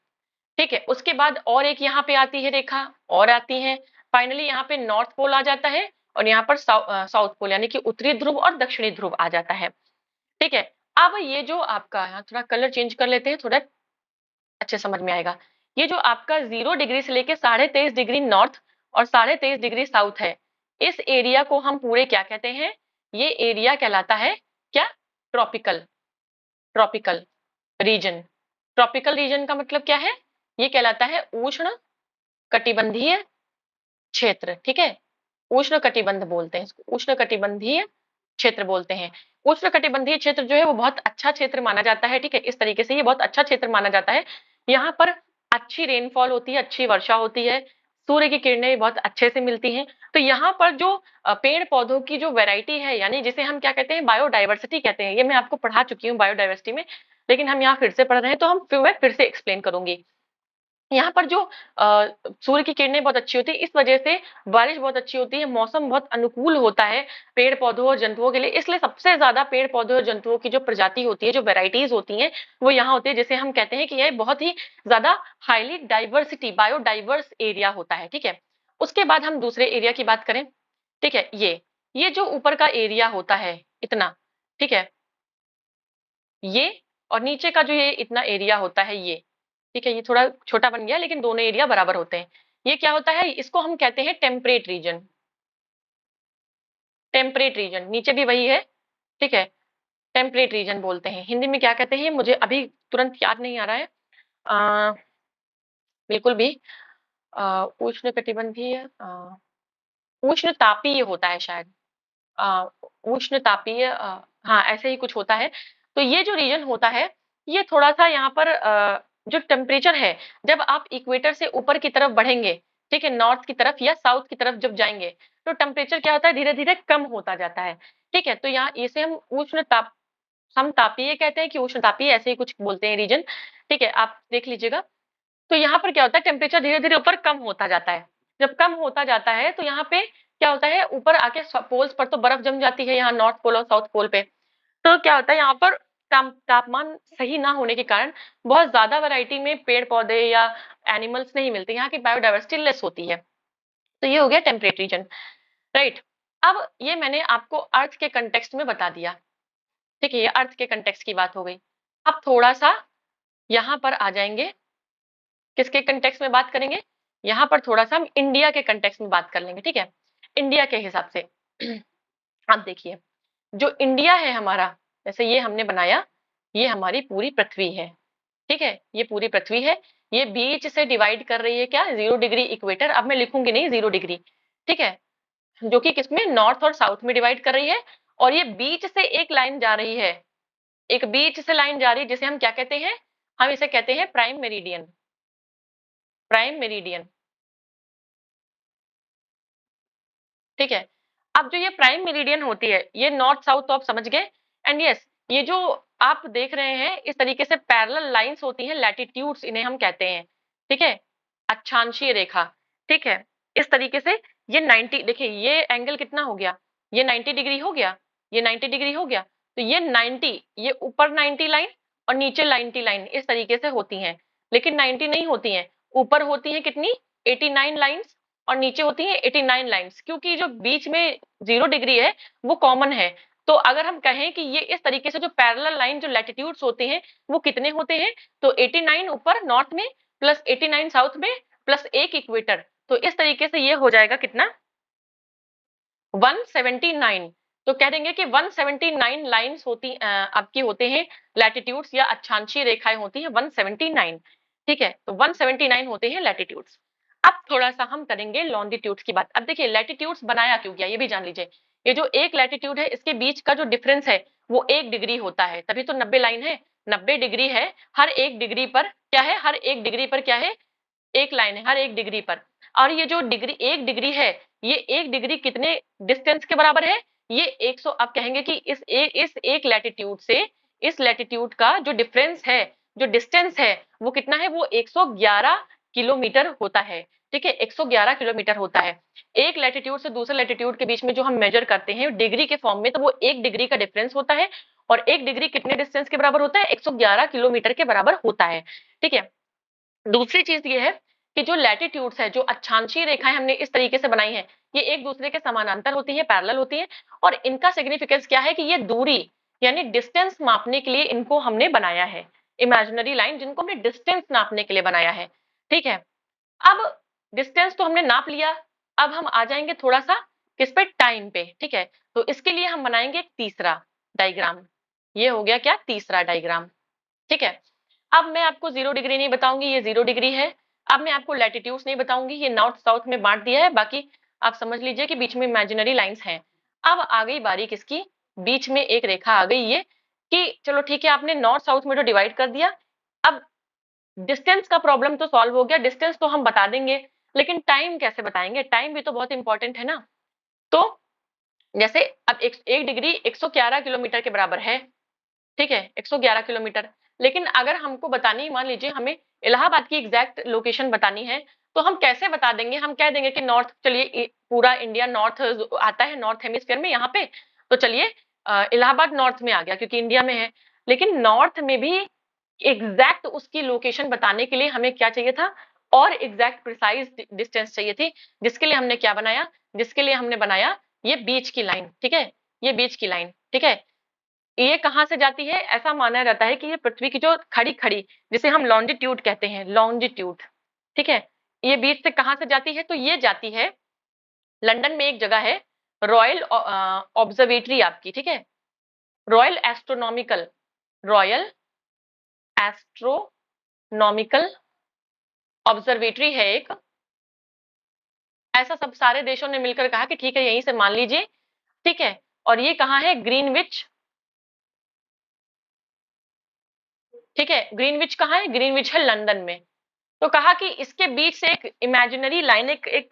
ठीक है। उसके बाद और एक यहाँ पे आती है रेखा और आती है, फाइनली यहाँ पे नॉर्थ पोल आ जाता है और यहाँ पर साउथ पोल यानी कि उत्तरी ध्रुव और दक्षिणी ध्रुव आ जाता है, ठीक है। अब ये जो आपका, यहाँ थोड़ा कलर चेंज कर लेते हैं, थोड़ा अच्छे समझ में आएगा। ये जो आपका 0 डिग्री से लेके 23.5 डिग्री नॉर्थ और 23.5 डिग्री साउथ है, इस एरिया को हम पूरे क्या कहते हैं, ये एरिया कहलाता है क्या, tropical, tropical region. Tropical region का मतलब क्या है, ये कहलाता है उष्ण कटिबंधीय क्षेत्र, ठीक है। उष्ण कटिबंध बोलते हैं इसको, उष्ण कटिबंधीय क्षेत्र बोलते हैं। उष्ण कटिबंधीय क्षेत्र जो है वो बहुत अच्छा क्षेत्र माना जाता है, ठीक है। इस तरीके से ये बहुत अच्छा क्षेत्र माना जाता है, यहाँ पर अच्छी रेनफॉल होती है, अच्छी वर्षा होती है, सूर्य की किरणें बहुत अच्छे से मिलती हैं। तो यहाँ पर जो पेड़ पौधों की जो वैरायटी है, यानी जिसे हम क्या कहते हैं, बायोडाइवर्सिटी कहते हैं, ये मैं आपको पढ़ा चुकी हूँ बायोडाइवर्सिटी में, लेकिन हम यहाँ फिर से पढ़ रहे हैं तो मैं फिर से एक्सप्लेन करूंगी। यहाँ पर जो सूर्य की किरणें बहुत अच्छी होती है, इस वजह से बारिश बहुत अच्छी होती है, मौसम बहुत अनुकूल होता है पेड़ पौधों और जंतुओं के लिए। इसलिए सबसे ज्यादा पेड़ पौधों और जंतुओं की जो प्रजाति होती है, जो वेराइटीज होती हैं, वो यहाँ होती है, जिसे हम कहते हैं कि यह बहुत ही ज्यादा हाईली डाइवर्सिटी बायोडाइवर्स एरिया होता है, ठीक है। उसके बाद हम दूसरे एरिया की बात करें, ठीक है। ये जो ऊपर का एरिया होता है इतना, ठीक है, ये और नीचे का जो ये इतना एरिया होता है ये, ठीक है, ये थोड़ा छोटा बन गया लेकिन दोनों एरिया बराबर होते हैं। ये क्या होता है, इसको हम कहते हैं टेम्परेट रीजन, टेम्परेट रीजन, नीचे भी वही है, ठीक है। टेम्परेट रीजन बोलते हैं, हिंदी में क्या कहते हैं मुझे अभी तुरंत याद नहीं आ रहा है, आ, बिल्कुल भी, उष्ण कटिबंधीय, उष्ण तापीय होता है शायद, अ, उष्ण तापीय, हाँ ऐसे ही कुछ होता है। तो ये जो रीजन होता है, ये थोड़ा सा यहाँ पर जो टेम्परेचर है, जब आप इक्वेटर से ऊपर की तरफ बढ़ेंगे, ठीक है, नॉर्थ की तरफ या साउथ की तरफ जब जाएंगे, तो टेम्परेचर क्या होता है, धीरे धीरे कम होता जाता है, ठीक है। तो यहाँ इसे हम उष्ण ताप, हम तापीय कहते हैं कि उष्ण तापीय, ऐसे ही कुछ बोलते हैं रीजन, ठीक है, आप देख लीजिएगा। तो यहाँ पर क्या होता है, टेम्परेचर धीरे धीरे ऊपर कम होता जाता है। जब कम होता जाता है तो यहाँ पे क्या होता है, ऊपर आके पोल्स पर तो बर्फ जम जाती है, यहाँ नॉर्थ पोल और साउथ पोल पे। तो क्या होता है, यहाँ पर तापमान सही ना होने के कारण बहुत ज्यादा वैरायटी में पेड़ पौधे या एनिमल्स नहीं मिलते, यहाँ की बायोडाइवर्सिटी लेस होती है। तो ये हो गया टेम्परेट रीजन, राइट। अब ये मैंने आपको अर्थ के कंटेक्स्ट में बता दिया, ठीक है, ये अर्थ के कंटेक्स्ट की बात हो गई। अब थोड़ा सा यहाँ पर आ जाएंगे, किसके कंटेक्स्ट में बात करेंगे, यहाँ पर थोड़ा सा हम इंडिया के कंटेक्स्ट में बात कर लेंगे, ठीक है। इंडिया के हिसाब से आप देखिए, जो इंडिया है हमारा, जैसे ये हमने बनाया, ये हमारी पूरी पृथ्वी है, ठीक है, ये पूरी पृथ्वी है। ये बीच से डिवाइड कर रही है क्या, 0 डिग्री इक्वेटर, अब मैं लिखूंगी नहीं 0 डिग्री, ठीक है, जो कि किसमें, नॉर्थ और साउथ में डिवाइड कर रही है। और ये बीच से एक लाइन जा रही है, एक बीच से लाइन जा रही है जिसे हम क्या कहते हैं, हम इसे कहते हैं प्राइम मेरिडियन, प्राइम मेरिडियन, ठीक है। अब जो ये प्राइम मेरिडियन होती है, ये नॉर्थ साउथ तो आप समझ गए, एंड यस, ये जो आप देख रहे हैं इस तरीके से पैरेलल लाइंस होती हैं, लैटिट्यूड्स इन्हें हम कहते हैं, ठीक है, अक्षांशीय रेखा, ठीक है। इस तरीके से ये 90, देखिए ये एंगल कितना हो गया, ये 90 डिग्री हो गया, ये 90 डिग्री हो गया, तो ये 90, ये ऊपर 90 लाइन और नीचे 90 लाइन इस तरीके से होती हैं, लेकिन 90 नहीं होती हैं, ऊपर होती हैं कितनी, 89 लाइन्स और नीचे होती है 89 लाइंस, क्योंकि जो बीच में 0 डिग्री है वो कॉमन है। तो अगर हम कहें कि ये इस तरीके से जो पैरेलल लाइन जो लैटिट्यूड्स होते हैं वो कितने होते हैं, तो 89 ऊपर नॉर्थ में प्लस 89 साउथ में प्लस एक इक्वेटर, तो इस तरीके से ये हो जाएगा कितना 179। तो कह देंगे कि 179 लाइंस होती आपकी होते हैं लैटिट्यूड्स या अक्षांशीय रेखाएं होती हैं 179। ठीक है, तो 179 होते हैं लैटिट्यूड्स। अब थोड़ा सा हम करेंगे लॉन्गिट्यूड्स की बात। अब देखिए लैटिट्यूड्स बनाया क्यों गया ये भी जान लीजिए। ये जो एक लैटिट्यूड है इसके बीच का जो डिफरेंस है वो 1 डिग्री होता है, तभी तो 90 लाइन है, 90 डिग्री है। हर 1 डिग्री पर क्या है, हर 1 डिग्री पर क्या है, एक लाइन है हर 1 डिग्री पर। और ये जो डिग्री 1 डिग्री है, ये 1 डिग्री कितने डिस्टेंस के बराबर है, ये 100। आप कहेंगे कि इस एक लैटिट्यूड से इस लैटिट्यूड का जो डिफरेंस है, जो डिस्टेंस है वो कितना है, वो 111 किलोमीटर होता है। ठीक है, 111 किलोमीटर होता है। एक लैटिट्यूड से दूसरे लैटिट्यूड के बीच में जो हम मेजर करते हैं डिग्री के फॉर्म में, तो वो 1 डिग्री का डिफरेंस होता है। और 1 डिग्री कितने डिस्टेंस के बराबर होता है, 111 किलोमीटर के बराबर होता है। ठीक है, दूसरी चीज ये है कि जो लैटिट्यूड्स है, जो अक्षांशीय रेखाएं हमने इस तरीके से बनाई हैं, ये एक दूसरे के समानांतर होती है, पैरेलल होती है। और इनका सिग्निफिकेंस क्या है कि ये दूरी यानी डिस्टेंस मापने के लिए इनको हमने बनाया है, इमेजिनरी लाइन जिनको हमने डिस्टेंस नापने के लिए बनाया है। ठीक है, अब डिस्टेंस तो हमने नाप लिया, अब हम आ जाएंगे थोड़ा सा किस पे, टाइम पे। ठीक है, तो इसके लिए हम बनाएंगे एक तीसरा डायग्राम। ये हो गया क्या, तीसरा डायग्राम। ठीक है, अब मैं आपको 0 डिग्री नहीं बताऊंगी, ये 0 डिग्री है। अब मैं आपको लैटिट्यूड्स नहीं बताऊंगी, ये नॉर्थ साउथ में बांट दिया है, बाकी आप समझ लीजिए कि बीच में इमेजिनरी लाइंस हैं। अब आ गई बारी किसकी, बीच में एक रेखा आ गई ये, कि चलो ठीक है आपने नॉर्थ साउथ में तो डिवाइड कर दिया। अब डिस्टेंस का प्रॉब्लम तो सॉल्व हो गया, डिस्टेंस तो हम बता देंगे, लेकिन टाइम कैसे बताएंगे, टाइम भी तो बहुत इंपॉर्टेंट है ना। तो जैसे अब 1 डिग्री 111 किलोमीटर के बराबर है। ठीक है, 111 किलोमीटर। लेकिन अगर हमको बतानी, मान लीजिए हमें इलाहाबाद की एग्जैक्ट लोकेशन बतानी है, तो हम कैसे बता देंगे, हम कह देंगे कि नॉर्थ, चलिए पूरा इंडिया नॉर्थ आता है नॉर्थ हेमिस्फीयर में यहाँ पे, तो चलिए इलाहाबाद नॉर्थ में आ गया क्योंकि इंडिया में है। लेकिन नॉर्थ में भी एग्जैक्ट उसकी लोकेशन बताने के लिए हमें क्या चाहिए था, और एग्जैक्ट प्रिसाइज डिस्टेंस चाहिए थी, जिसके लिए हमने क्या बनाया, जिसके लिए हमने बनाया ये बीच की लाइन। ठीक है, ये बीच की लाइन। ठीक है, ये कहाँ से जाती है, ऐसा माना जाता है कि ये पृथ्वी की जो खड़ी खड़ी, जिसे हम लॉन्जिट्यूड कहते हैं, लॉन्जिट्यूड। ठीक है, ये बीच से कहाँ से जाती है, तो ये जाती है लंदन में एक जगह है रॉयल ऑब्जर्वेटरी आपकी। ठीक है, royal astronomical, royal astronomical observatory है एक। ऐसा सब सारे देशों ने मिलकर कहा कि ठीक है यहीं से मान लीजिए। ठीक है, और ये कहाँ है, ग्रीनविच। ठीक है, ग्रीनविच कहाँ है, ग्रीनविच है लंदन में। तो कहा कि इसके बीच से एक इमेजिनरी लाइन, एक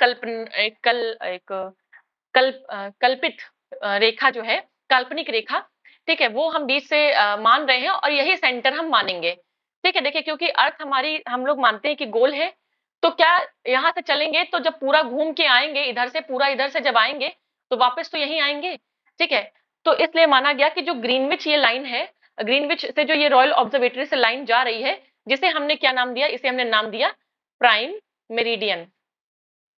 कल्पित रेखा जो है, काल्पनिक रेखा। ठीक है, वो हम बीच से मान रहे हैं और यही सेंटर हम मानेंगे। ठीक है, देखिए क्योंकि अर्थ हमारी, हम लोग मानते हैं कि गोल है, तो क्या यहाँ से चलेंगे तो जब पूरा घूम के आएंगे इधर से, पूरा इधर से जब आएंगे तो वापस तो यहीं आएंगे। ठीक है, तो इसलिए माना गया कि जो ग्रीनविच ये लाइन है, ग्रीनविच से जो ये रॉयल ऑब्जर्वेटरी से लाइन जा रही है, जिसे हमने क्या नाम दिया, इसे हमने नाम दिया प्राइम मेरिडियन।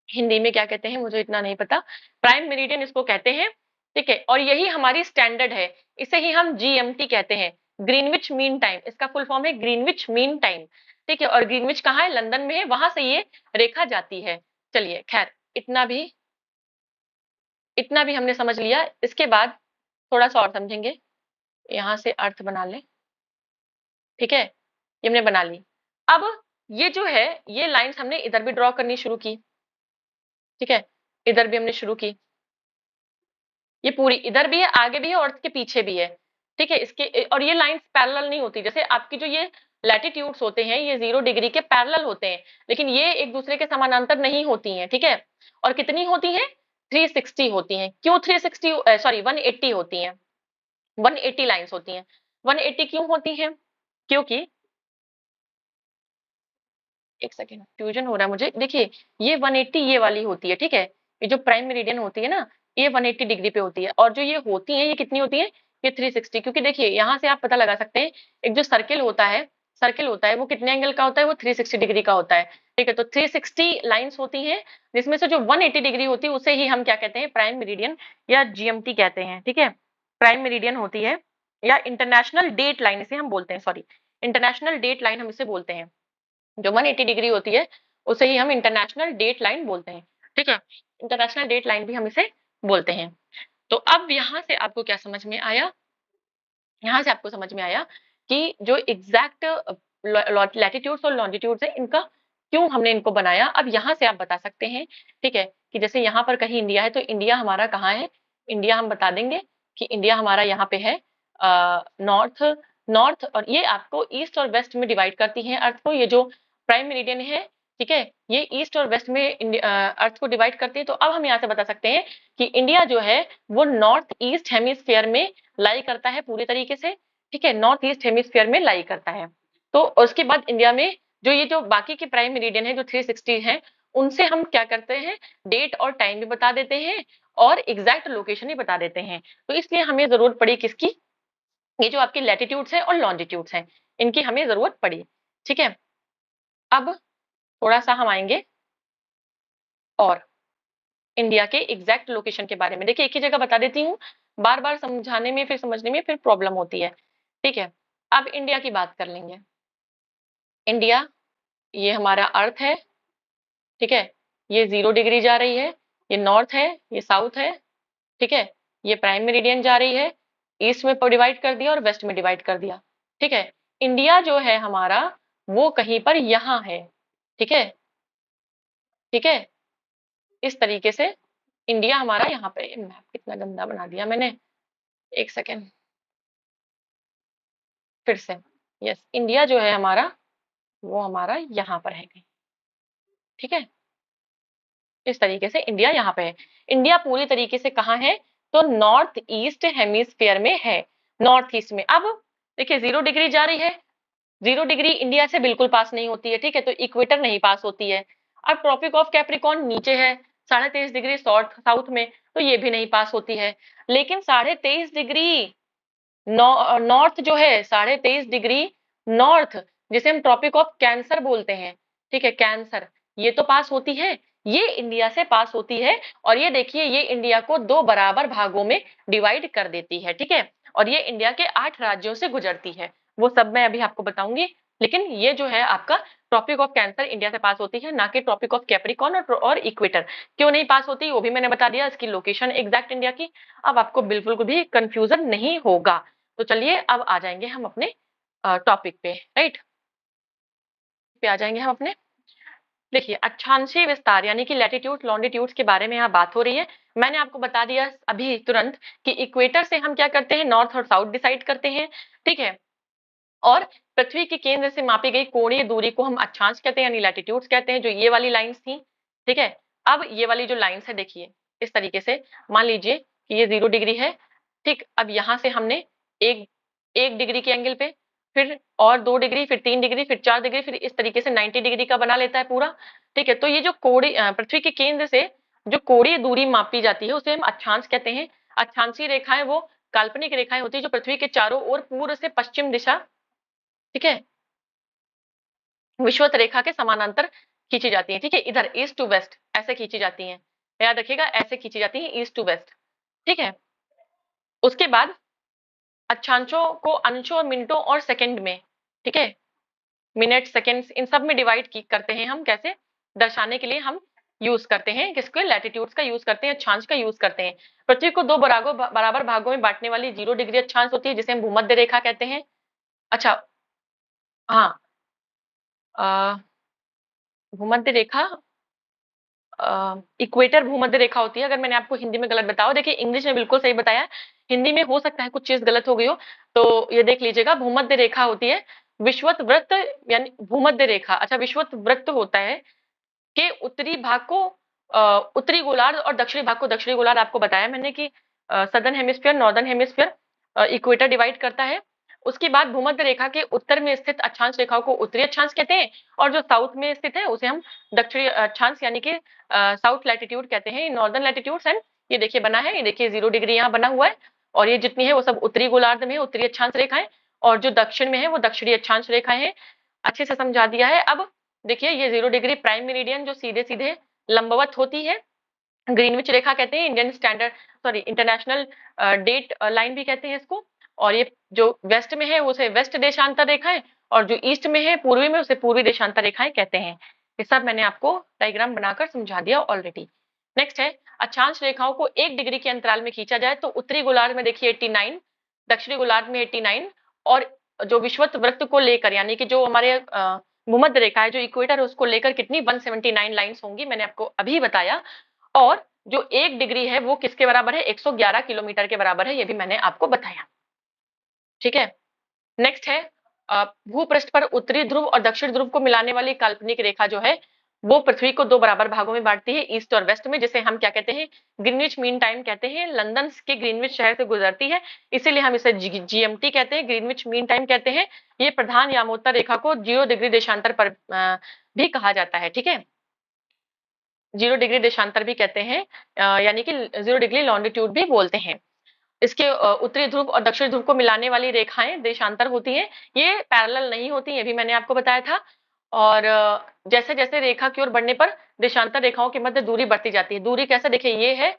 हिंदी में क्या कहते हैं मुझे इतना नहीं पता, प्राइम मेरिडियन इसको कहते हैं। ठीक है, और यही हमारी स्टैंडर्ड है, इसे ही हम जीएमटी कहते हैं, ग्रीनविच मीन टाइम, इसका फुल फॉर्म है ग्रीनविच मीन टाइम। ठीक है, और ग्रीनविच कहाँ है, लंदन में है, वहां से ये रेखा जाती है। चलिए खैर, इतना भी हमने समझ लिया। इसके बाद थोड़ा सा और समझेंगे, यहाँ से अर्थ बना लें। ठीक है, ये हमने बना ली। अब ये जो है, ये लाइंस हमने इधर भी ड्रॉ करनी शुरू की। ठीक है, इधर भी हमने शुरू की, ये पूरी इधर भी है, आगे भी है और इसके पीछे भी है। ठीक है, इसके और ये लाइंस पैरेलल नहीं होती, जैसे आपकी जो ये लैटिट्यूड्स होते हैं ये 0 डिग्री के पैरेलल होते हैं, लेकिन ये एक दूसरे के समानांतर नहीं होती हैं। ठीक है, और कितनी होती हैं, 360 होती हैं। क्यों 360, सॉरी 180 होती हैं, 180 लाइंस होती हैं। 180 क्यों होती हैं, क्योंकि एक सेकेंड फ्यूजन हो रहा है मुझे। देखिए ये 180 ये वाली होती है। ठीक है, ये जो प्राइम मेरिडियन होती है ना, ये 180 डिग्री पे होती है, और जो ये होती है ये कितनी होती है, ये 360। क्योंकि देखिए यहाँ से आप पता लगा सकते हैं, एक जो सर्किल होता है, सर्किल होता है वो कितने एंगल का होता है, वो 360 डिग्री का होता है। ठीक है, तो 360 लाइंस होती हैं, जिसमें से जो 180 डिग्री होती है उसे ही हम क्या कहते हैं, प्राइम मेरिडियन या जीएमटी कहते हैं। ठीक है, प्राइम मेरिडियन होती है, या इंटरनेशनल डेट लाइन इसे हम बोलते हैं, सॉरी, इंटरनेशनल डेट लाइन हम इसे बोलते हैं। जो 180 डिग्री होती है उसे ही हम इंटरनेशनल डेट लाइन बोलते हैं। ठीक है, इंटरनेशनल डेट लाइन भी हम इसे बोलते हैं। तो अब यहाँ से आपको क्या समझ में आया, यहाँ से आपको समझ में आया कि जो एग्जैक्ट लैटिट्यूड्स और लॉन्जिट्यूड्स है, इनका क्यों हमने इनको बनाया। अब यहाँ से आप बता सकते हैं, ठीक है, कि जैसे यहाँ पर कहीं इंडिया है, तो इंडिया हमारा कहाँ है, इंडिया हम बता देंगे कि इंडिया हमारा यहाँ पे है नॉर्थ, नॉर्थ, और ये आपको ईस्ट और वेस्ट में डिवाइड करती है अर्थ को, ये जो प्राइम मेरिडियन है, ठीक है, ये ईस्ट और वेस्ट में अर्थ को डिवाइड करती है। तो अब हम यहाँ से बता सकते हैं कि इंडिया जो है वो नॉर्थ ईस्ट हेमिस्फीयर में लाई करता है पूरी तरीके से। ठीक है, नॉर्थ ईस्ट हेमिस्फीयर में लाई करता है। तो उसके बाद इंडिया में जो ये जो बाकी के प्राइम मेरिडियन है जो 360 है, उनसे हम क्या करते हैं, डेट और टाइम भी बता देते हैं और एग्जैक्ट लोकेशन भी बता देते हैं। तो इसलिए हमें जरूरत पड़ी किसकी, ये जो आपकी लैटिट्यूड्स है और लॉन्जिट्यूड्स हैं, इनकी हमें जरूरत पड़ी। ठीक है, अब थोड़ा सा हम आएंगे और इंडिया के एग्जैक्ट लोकेशन के बारे में। देखिए एक ही जगह बता देती हूँ, बार बार समझाने में फिर समझने में फिर प्रॉब्लम होती है। ठीक है, अब इंडिया की बात कर लेंगे। इंडिया, ये हमारा अर्थ है, ठीक है, ये 0 डिग्री जा रही है, ये नॉर्थ है, ये साउथ है, ठीक है, ये प्राइम मेरिडियन जा रही है, ईस्ट में डिवाइड कर दिया और वेस्ट में डिवाइड कर दिया। ठीक है, इंडिया जो है हमारा वो कहीं पर यहाँ है। ठीक है, ठीक है, इस तरीके से इंडिया हमारा यहाँ पे, मैप कितना गंदा बना दिया मैंने, एक सेकेंड, फिर से, यस, इंडिया जो है हमारा वो हमारा यहाँ पर है कहीं। ठीक है, इस तरीके से इंडिया यहाँ पे है। इंडिया पूरी तरीके से कहाँ है, तो नॉर्थ ईस्ट हेमिस्फीयर में है, नॉर्थ ईस्ट में। अब देखिए 0 डिग्री जा रही है, 0 डिग्री इंडिया से बिल्कुल पास नहीं होती है। ठीक है, तो इक्वेटर नहीं पास होती है। अब ट्रॉपिक ऑफ कैप्रिकॉर्न नीचे है 23.5 डिग्री साउथ में, तो ये भी नहीं पास होती है। लेकिन 23.5 डिग्री नॉर्थ जो है, 23.5 डिग्री नॉर्थ, जिसे हम ट्रॉपिक ऑफ कैंसर बोलते हैं, ठीक है, कैंसर, ये तो पास होती है, ये इंडिया से पास होती है। और ये देखिए ये इंडिया को 2 बराबर भागों में डिवाइड कर देती है। ठीक है, और ये इंडिया के 8 राज्यों से गुजरती है, वो सब मैं अभी आपको बताऊंगी। लेकिन ये जो है आपका ट्रॉपिक ऑफ कैंसर इंडिया से पास होती है, ना कि ट्रॉपिक ऑफ कैप्रिकॉर्न और इक्वेटर। क्यों नहीं पास होती वो भी मैंने बता दिया, इसकी लोकेशन एग्जैक्ट इंडिया की। अब आपको बिल्कुल भी कंफ्यूजन नहीं होगा। तो चलिए अब आ जाएंगे हम अपने टॉपिक पे, राइट, पे आ जाएंगे हम अपने। देखिए अक्षांशीय विस्तार यानी कि लैटिट्यूड लॉन्गिट्यूड्स के बारे में यहाँ बात हो रही है। मैंने आपको बता दिया अभी तुरंत कि इक्वेटर से हम क्या करते हैं, नॉर्थ और साउथ डिसाइड करते हैं। ठीक है, और पृथ्वी के केंद्र से मापी गई कोणीय दूरी को हम अक्षांश कहते हैं यानी लैटिट्यूड्स कहते हैं, जो ये वाली लाइंस थी। ठीक है, अब ये वाली जो लाइंस है देखिए इस तरीके से, मान लीजिए कि ये 0 डिग्री है। ठीक, अब यहाँ से हमने एक 1 डिग्री के एंगल पे, फिर और 2 डिग्री, फिर 3 डिग्री, फिर 4 डिग्री, फिर इस तरीके से 90 डिग्री का बना लेता है पूरा। ठीक है, तो ये जो कोणीय पृथ्वी के केंद्र से जो कोणीय दूरी मापी जाती है उसे हम अक्षांश कहते हैं। अक्षांशीय रेखाएं वो काल्पनिक रेखाएं होती है जो पृथ्वी के चारों ओर पूर्व से पश्चिम दिशा, ठीक है, विषुवत रेखा के समानांतर खींची जाती है। ठीक है, इधर ईस्ट टू वेस्ट ऐसे खींची जाती हैं, याद रखिएगा, ऐसे खींची जाती है ईस्ट टू वेस्ट। ठीक है, उसके बाद अक्षांशों को अंशों और मिनटों और सेकंड में, ठीक है, मिनट सेकंड्स इन सब में डिवाइड करते हैं हम, कैसे दर्शाने के लिए हम यूज करते हैं किसके, लैटिट्यूड्स का यूज करते हैं, अक्षांश का यूज करते हैं। पृथ्वी को 2 बराबर भागों में बांटने वाली 0 डिग्री अक्षांश होती है जिसे हम भूमध्य रेखा कहते हैं। अच्छा, हाँ, भूमध्य रेखा, इक्वेटर भूमध्य रेखा होती है, अगर मैंने आपको हिंदी में गलत बताया, देखिए इंग्लिश में बिल्कुल सही बताया, हिंदी में हो सकता है कुछ चीज गलत हो गई हो, तो ये देख लीजिएगा, भूमध्य रेखा होती है विषुवत वृत्त, यानी भूमध्य रेखा, अच्छा, विषुवत वृत्त होता है के उत्तरी भाग को उत्तरी गोलार्ध और दक्षिणी भाग को दक्षिणी गोलार्ध, आपको बताया मैंने कि southern hemisphere northern hemisphere equator divide करता है। उसके बाद भूमध्य रेखा के उत्तर में स्थित अक्षांश रेखाओं को उत्तरी अक्षांश कहते हैं, और जो साउथ में स्थित है उसे हम दक्षिणी अक्षांश यानी कि साउथ लैटिट्यूड कहते हैं, नॉर्दर्न लैटिट्यूड्स एंड, ये देखिए बना है, ये देखिए 0 डिग्री यहाँ बना हुआ है, और ये जितनी है वो सब उत्तरी गोलार्ध में उत्तरी अक्षांश रेखाएं, और जो दक्षिण में है वो दक्षिणी अक्षांश रेखाएं हैं। अच्छे से समझा दिया है। अब देखिए ये 0 डिग्री प्राइम मेरिडियन जो सीधे सीधे लंबवत होती है, ग्रीनविच रेखा कहते हैं, Indian standard sorry international date line भी कहते हैं इसको। और ये जो वेस्ट में है उसे वेस्ट देशांतर रेखाएं, और जो ईस्ट में है पूर्वी में उसे पूर्वी देशांतर रेखाएं कहते हैं। ये सब मैंने आपको डायग्राम बनाकर समझा दिया ऑलरेडी। नेक्स्ट है अक्षांश रेखाओं को 1 डिग्री के अंतराल में खींचा जाए तो उत्तरी गोलार्ध में देखिए 89, दक्षिणी गोलार्ध में 89, और जो विषुवत वृत्त को लेकर यानी कि जो हमारे भूमध्य रेखा है जो इक्वेटर है उसको लेकर कितनी 179 लाइंस होंगी, मैंने आपको अभी बताया। और जो 1 डिग्री है वो किसके बराबर है, 111 किलोमीटर के बराबर है, ये भी मैंने आपको बताया। ठीक है। नेक्स्ट है भूपृष्ठ पर उत्तरी ध्रुव और दक्षिण ध्रुव को मिलाने वाली काल्पनिक रेखा जो है वो पृथ्वी को 2 बराबर भागों में बांटती है, ईस्ट और वेस्ट में, जिसे हम क्या कहते हैं, ग्रीनविच मीन टाइम कहते हैं। लंदन के ग्रीनविच शहर से गुजरती है, इसीलिए हम इसे जीएमटी कहते हैं, ग्रीनविच मीन टाइम कहते हैं। ये प्रधान यामोत्तर रेखा को 0 डिग्री देशांतर पर भी कहा जाता है। ठीक है, 0 डिग्री देशांतर भी कहते हैं, यानी कि 0 डिग्री लॉन्गिट्यूड भी बोलते हैं। इसके उत्तरी ध्रुव और दक्षिण ध्रुव को मिलाने वाली रेखाएं देशांतर होती हैं, ये पैरेलल नहीं होती, ये भी मैंने आपको बताया था। और जैसे जैसे रेखा की ओर बढ़ने पर देशांतर रेखाओं के मध्य दूरी बढ़ती जाती है। दूरी कैसे, देखिए ये है,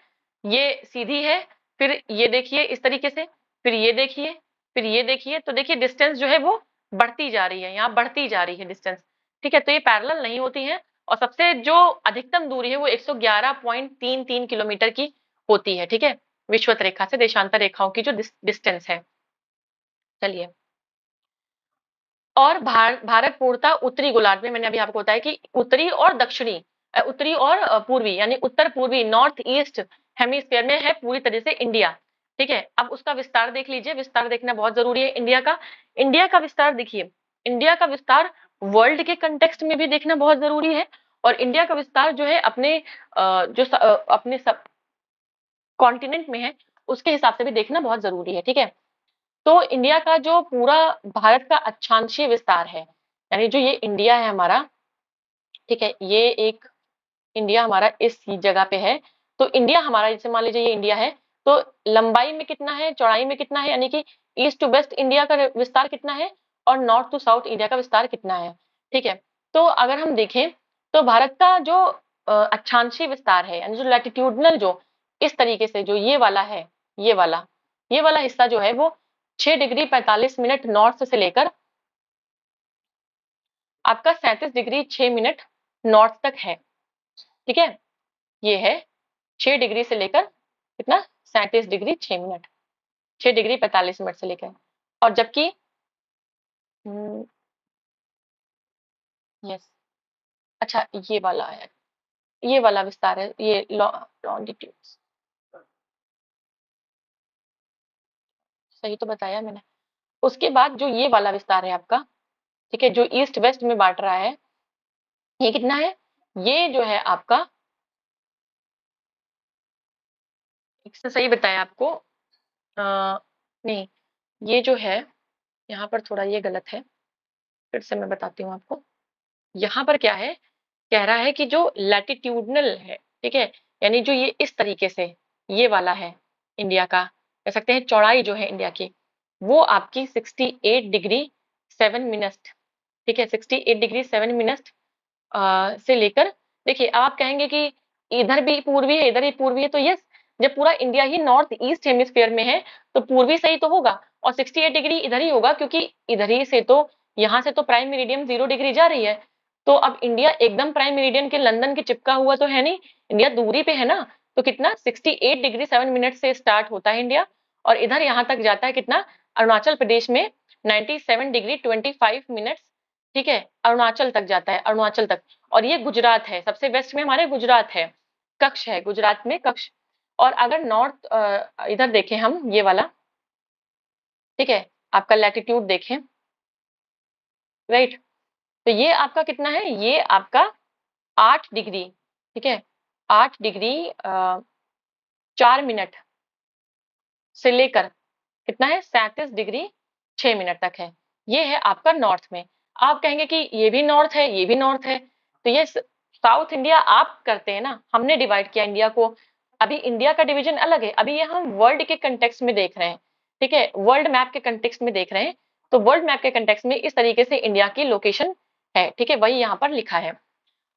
ये सीधी है, फिर ये देखिए इस तरीके से, फिर ये देखिए, फिर ये देखिए, तो देखिए डिस्टेंस जो है वो बढ़ती जा रही है, यहाँ बढ़ती जा रही है डिस्टेंस। ठीक है, तो ये पैरेलल नहीं होती है। और सबसे जो अधिकतम दूरी है वो 111.33 किलोमीटर की होती है। ठीक है, विषुवत रेखा से देशांतर रेखाओं की जो डिस्टेंस है। चलिए, और भारत पूर्णतः उत्तरी गोलार्ध में, मैंने अभी आपको बताया कि उत्तरी और दक्षिणी उत्तरी और पूर्वी यानी उत्तर पूर्वी नॉर्थ ईस्ट हेमिस्फीयर में है पूरी तरह से इंडिया। ठीक है, अब उसका विस्तार देख लीजिए, विस्तार देखना बहुत जरूरी है इंडिया का। इंडिया का विस्तार देखिए, इंडिया का विस्तार वर्ल्ड के कंटेक्स्ट में भी देखना बहुत जरूरी है। और इंडिया का विस्तार जो है अपने अपने सब कॉन्टिनेंट में है उसके हिसाब से भी देखना बहुत जरूरी है। ठीक है, तो इंडिया का जो पूरा भारत का अक्षांशीय विस्तार है, यानी जो ये इंडिया है हमारा, ठीक है, ये एक इंडिया हमारा इस जगह पे है। तो इंडिया हमारा, जैसे मान लीजिए ये इंडिया है, तो लंबाई में कितना है, चौड़ाई में कितना है, यानी कि ईस्ट टू वेस्ट इंडिया का विस्तार कितना है, और नॉर्थ टू साउथ इंडिया का विस्तार कितना है। ठीक है, तो अगर हम देखें तो भारत का जो अक्षांशीय विस्तार है, यानी जो लैटिट्यूडनल, जो इस तरीके से जो ये वाला है, ये वाला हिस्सा जो है वो 6 डिग्री 45 मिनट नॉर्थ से लेकर आपका 37 डिग्री 6 मिनट नॉर्थ तक है। ठीक है, ये है 6 डिग्री से लेकर कितना, 37 डिग्री 6 मिनट, 6 डिग्री 45 मिनट से लेकर। और जबकि यस, अच्छा ये वाला है, ये वाला विस्तार है, ये लॉन्गिट्यूड, सही तो बताया मैंने। उसके बाद जो ये वाला विस्तार है आपका, ठीक है, जो ईस्ट वेस्ट में बांट रहा है, ये कितना है, ये जो है आपका, इससे सही बताया आपको, नहीं, ये जो है यहाँ पर थोड़ा ये गलत है, फिर से मैं बताती हूँ आपको। यहाँ पर क्या है, कह रहा है कि जो लैटिट्यूडनल है, ठीक है, यानी जो ये इस तरीके से ये वाला है इंडिया का, कह सकते हैं चौड़ाई जो है इंडिया की, वो आपकी 68 डिग्री 7 मिनट, ठीक है, 68 डिग्री 7 मिनट से लेकर, देखिए आप कहेंगे कि इधर भी पूर्वी है इधर भी पूर्वी है, तो यस, जब पूरा इंडिया ही नॉर्थ ईस्ट हेमिस्फीयर में है तो पूर्वी सही तो होगा, और 68 डिग्री इधर ही होगा, क्योंकि इधर ही से तो, यहाँ से तो प्राइम मेरिडियन 0 डिग्री जा रही है। तो अब इंडिया एकदम प्राइम मेरिडियन के लंदन के चिपका हुआ तो है नहीं, इंडिया दूरी पे है ना, तो कितना 68 डिग्री 7 मिनट से स्टार्ट होता है इंडिया, और इधर यहाँ तक जाता है कितना, अरुणाचल प्रदेश में 97 डिग्री 25 मिनट, ठीक है, अरुणाचल तक जाता है, अरुणाचल तक। और ये गुजरात है, सबसे वेस्ट में हमारे गुजरात है, कक्ष है गुजरात में, कक्ष। और अगर नॉर्थ इधर देखें हम, ये वाला, ठीक है, आपका लैटिट्यूड देखें, राइट, तो ये आपका कितना है, ये आपका 8 डिग्री, ठीक है, 8 डिग्री 4 मिनट से लेकर कितना है, 37 डिग्री 6 मिनट तक है। ये है आपका नॉर्थ में। आप कहेंगे कि ये भी नॉर्थ है, ये भी नॉर्थ है, तो ये साउथ इंडिया आप करते हैं ना, हमने डिवाइड किया इंडिया को। अभी इंडिया का डिवीजन अलग है, अभी ये हम वर्ल्ड के कंटेक्स्ट में देख रहे हैं, ठीक है, वर्ल्ड मैप के कंटेक्स्ट में देख रहे हैं। तो वर्ल्ड मैप के कंटेक्स्ट में इस तरीके से इंडिया की लोकेशन है, ठीक है, वही यहाँ पर लिखा है।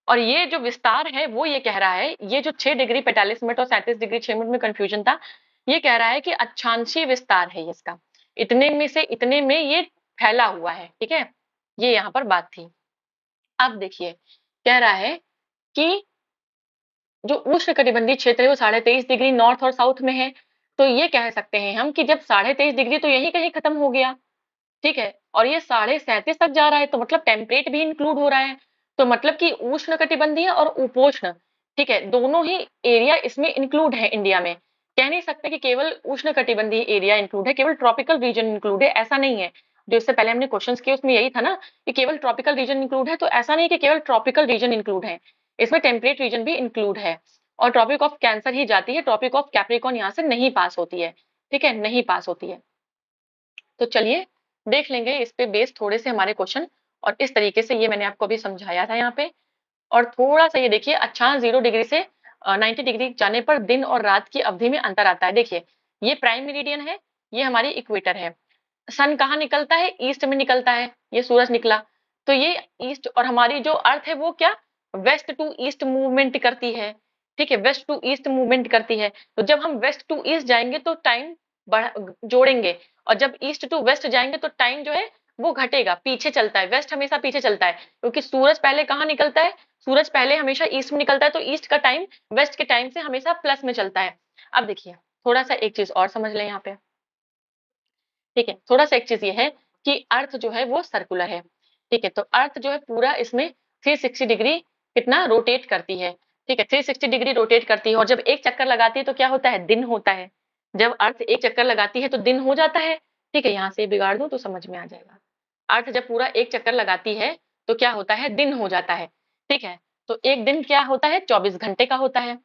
और ये जो विस्तार है वो ये कह रहा है, ये जो 6 डिग्री 45 मिनट और 37 डिग्री 6 मिनट में कंफ्यूजन था, ये कह रहा है कि अक्षांशीय विस्तार है इसका, इतने में से इतने में ये फैला हुआ है, ठीक है, ये यहाँ पर बात थी। अब देखिए कह रहा है कि जो उष्णकटिबंधीय क्षेत्र है वो 23.5 डिग्री नॉर्थ और साउथ में है, तो ये कह सकते हैं हम कि जब 23.5 डिग्री तो यहीं कहीं खत्म हो गया, ठीक है, और ये 37.5 तक जा रहा है, तो मतलब टेम्परेट भी इंक्लूड हो रहा है, तो मतलब कि उष्णकटिबंधीय और उपोष्ण, ठीक है, दोनों ही एरिया इसमें इंक्लूड है इंडिया में। कह नहीं सकते कि केवल उष्णकटिबंधीय एरिया इंक्लूड है, केवल ट्रॉपिकल रीजन इंक्लूड है, ऐसा नहीं है। जो इससे पहले हमने क्वेश्चंस किए उसमें यही था ना कि केवल ट्रॉपिकल रीजन इंक्लूड है, तो ऐसा नहीं कि केवल ट्रॉपिकल रीजन इंक्लूड है, इसमें टेम्परेट रीजन भी इंक्लूड है। और ट्रॉपिक ऑफ कैंसर ही जाती है, ट्रॉपिक ऑफ कैप्रिकॉर्न यहाँ से नहीं पास होती है, ठीक है, नहीं पास होती है। तो चलिए देख लेंगे इस पे बेस थोड़े से हमारे क्वेश्चन, और इस तरीके से ये मैंने आपको अभी समझाया था यहाँ पे। और थोड़ा सा ये देखिए, अच्छा 0 डिग्री से 90 डिग्री जाने पर दिन और रात की अवधि में अंतर आता है। देखिए ये प्राइम मेरिडियन है, ये हमारी इक्वेटर है, सन कहाँ निकलता है, ईस्ट में निकलता है, ये सूरज निकला, तो ये ईस्ट, और हमारी जो अर्थ है वो क्या, वेस्ट टू ईस्ट मूवमेंट करती है, ठीक है, वेस्ट टू ईस्ट मूवमेंट करती है। तो जब हम वेस्ट टू ईस्ट जाएंगे तो टाइम जोड़ेंगे, और जब ईस्ट टू वेस्ट जाएंगे तो टाइम जो है वो घटेगा, पीछे चलता है, वेस्ट हमेशा पीछे चलता है, क्योंकि सूरज पहले कहाँ निकलता है, सूरज पहले हमेशा ईस्ट में निकलता है, तो ईस्ट का टाइम वेस्ट के टाइम से हमेशा प्लस में चलता है। अब देखिए थोड़ा सा एक चीज और समझ लें यहाँ पे, ठीक है, थोड़ा सा एक चीज ये है कि अर्थ जो है वो सर्कुलर है, ठीक है, तो अर्थ जो है पूरा इसमें 360 डिग्री कितना रोटेट करती है, ठीक है, 360 डिग्री रोटेट करती है, और जब एक चक्कर लगाती है तो क्या होता है, दिन होता है। जब अर्थ एक चक्कर लगाती है तो दिन हो जाता है, ठीक है, यहाँ से बिगाड़ दूं तो समझ में आ जाएगा। अर्थ जब पूरा एक चक्कर लगाती है तो क्या होता है, दिन हो जाता है, ठीक है, तो एक दिन क्या होता है, 24 घंटे का होता है,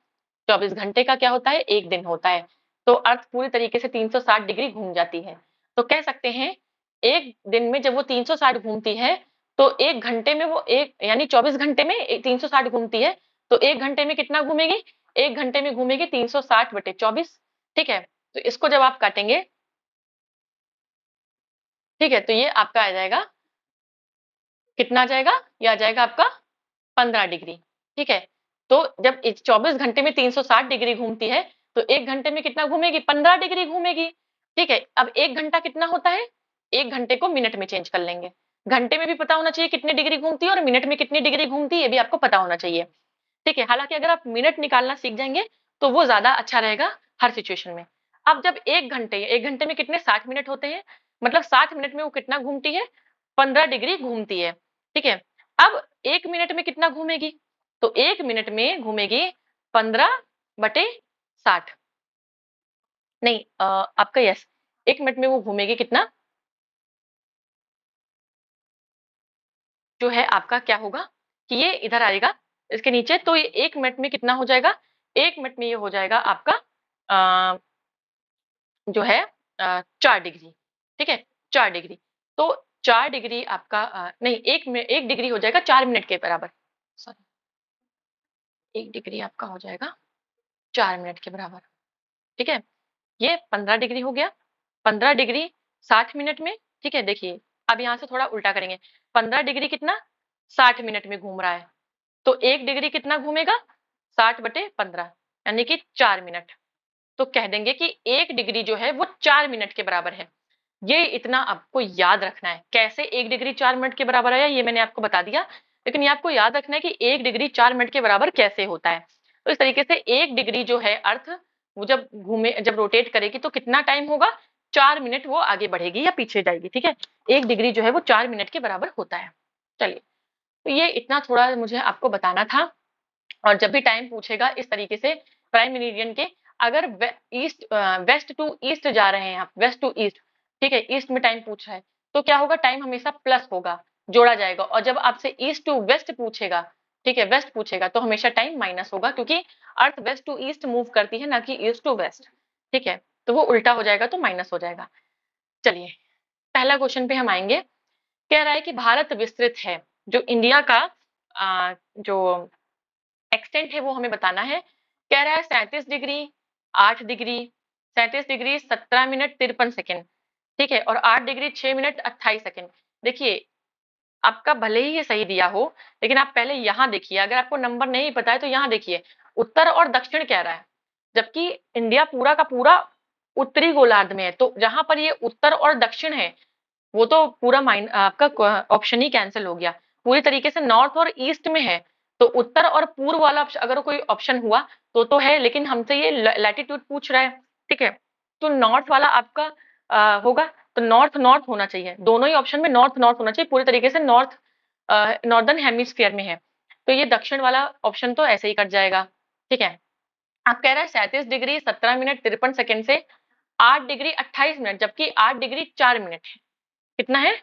24 घंटे का क्या होता है, एक दिन होता है। तो अर्थ पूरी तरीके से 360 डिग्री घूम जाती है, तो कह सकते हैं एक दिन में जब वो 360 घूमती है, तो एक घंटे में वो एक यानी 24 घंटे में 360 घूमती है, तो एक घंटे में कितना घूमेगी, एक घंटे में घूमेगी 360/24, ठीक है, तो इसको जब आप काटेंगे, ठीक है, तो ये आपका आ जाएगा, कितना आ जाएगा, ये आ जाएगा आपका 15 डिग्री, ठीक है, तो जब 24 घंटे में 360 डिग्री घूमती है, तो एक घंटे में कितना घूमेगी, 15 डिग्री घूमेगी, ठीक है। अब एक घंटा कितना होता है, एक घंटे को मिनट में चेंज कर लेंगे, घंटे में भी पता होना चाहिए कितने डिग्री घूमती है और मिनट में कितनी डिग्री घूमती है, ये भी आपको पता होना चाहिए, ठीक है। हालांकि अगर आप मिनट निकालना सीख जाएंगे तो वो ज्यादा अच्छा रहेगा हर सिचुएशन में। अब जब एक घंटे में कितने 60 मिनट होते हैं, मतलब 60 मिनट में वो कितना घूमती है, 15 डिग्री घूमती है, ठीक है। अब एक मिनट में कितना घूमेगी, तो एक मिनट में घूमेगी 15/60, नहीं आपका यस, एक मिनट में वो घूमेगी कितना, जो है आपका क्या होगा कि ये इधर आएगा इसके नीचे, तो ये एक मिनट में कितना हो जाएगा, एक मिनट में ये हो जाएगा आपका जो है 4 डिग्री, ठीक है, 4 डिग्री। तो 4 डिग्री आपका नहीं, 1 डिग्री हो जाएगा 4 मिनट के बराबर, सॉरी, 1 डिग्री आपका हो जाएगा 4 मिनट के बराबर, ठीक है। ये 15 डिग्री हो गया, 15 डिग्री 60 मिनट में, ठीक है। देखिए अब यहाँ से थोड़ा उल्टा करेंगे, 15 डिग्री कितना 60 मिनट में घूम रहा है, तो 1 डिग्री कितना घूमेगा 60/15 यानी कि 4 मिनट, तो कह देंगे कि 1 डिग्री जो है वो 4 मिनट के बराबर है। ये इतना आपको याद रखना है, कैसे 1 डिग्री 4 मिनट के बराबर आया ये मैंने आपको बता दिया, लेकिन ये आपको याद रखना है कि 1 डिग्री 4 मिनट के बराबर कैसे होता है। तो इस तरीके से 1 डिग्री जो है अर्थ वो जब रोटेट करेगी तो कितना टाइम होगा, 4 मिनट वो आगे बढ़ेगी या पीछे जाएगी, ठीक है। 1 डिग्री जो है वो 4 मिनट के बराबर होता है। चलिए, तो ये इतना थोड़ा मुझे आपको बताना था। और जब भी टाइम पूछेगा इस तरीके से प्राइम मेरिडियन के, अगर वेस्ट टू ईस्ट जा रहे हैं आप, वेस्ट टू ईस्ट, ठीक है, ईस्ट में टाइम पूछ रहा है, तो क्या होगा, टाइम हमेशा प्लस होगा, जोड़ा जाएगा, और जब आपसे ईस्ट टू वेस्ट पूछेगा, ठीक है, वेस्ट पूछेगा तो हमेशा टाइम माइनस होगा, क्योंकि अर्थ वेस्ट टू ईस्ट मूव करती है ना कि ईस्ट टू वेस्ट, ठीक है, तो वो उल्टा हो जाएगा तो माइनस हो जाएगा। चलिए पहला क्वेश्चन पे हम आएंगे, कह रहा है कि भारत विस्तृत है, जो इंडिया का जो एक्सटेंट है वो हमें बताना है। कह रहा है 37 degree 8 degree, 37 degree 17 minute 53 second, ठीक है, और 8 डिग्री 6 मिनट 28 सेकंड। देखिए, आपका भले ही ये सही दिया हो, लेकिन आप पहले यहाँ देखिए, अगर आपको नंबर नहीं पता है तो यहाँ देखिए, उत्तर और दक्षिण कह रहा है, जबकि इंडिया पूरा का पूरा उत्तरी गोलार्ध में है, तो जहाँ पर ये उत्तर और दक्षिण है, वो तो पूरा आपका ऑप्शन ही कैंसिल हो गया। पूरी तरीके से नॉर्थ और ईस्ट में है, तो उत्तर और पूर्व वाला अगर कोई ऑप्शन हुआ तो है, लेकिन हमसे ये लैटिट्यूड पूछ रहा है, ठीक है, तो नॉर्थ वाला आपका होगा, तो नॉर्थ नॉर्थ होना चाहिए, दोनों ही ऑप्शन में नॉर्थ नॉर्थ होना चाहिए, पूरी तरीके से नॉर्थ नॉर्दर्न हेमिस्फीयर में है, तो ये दक्षिण वाला ऑप्शन तो ऐसे ही कट जाएगा। ठीक है, आप कह रहे हैं 37 डिग्री 17 मिनट 53 सेकंड से 8 डिग्री 28 मिनट, जबकि 8 डिग्री 4 मिनट है। कितना है?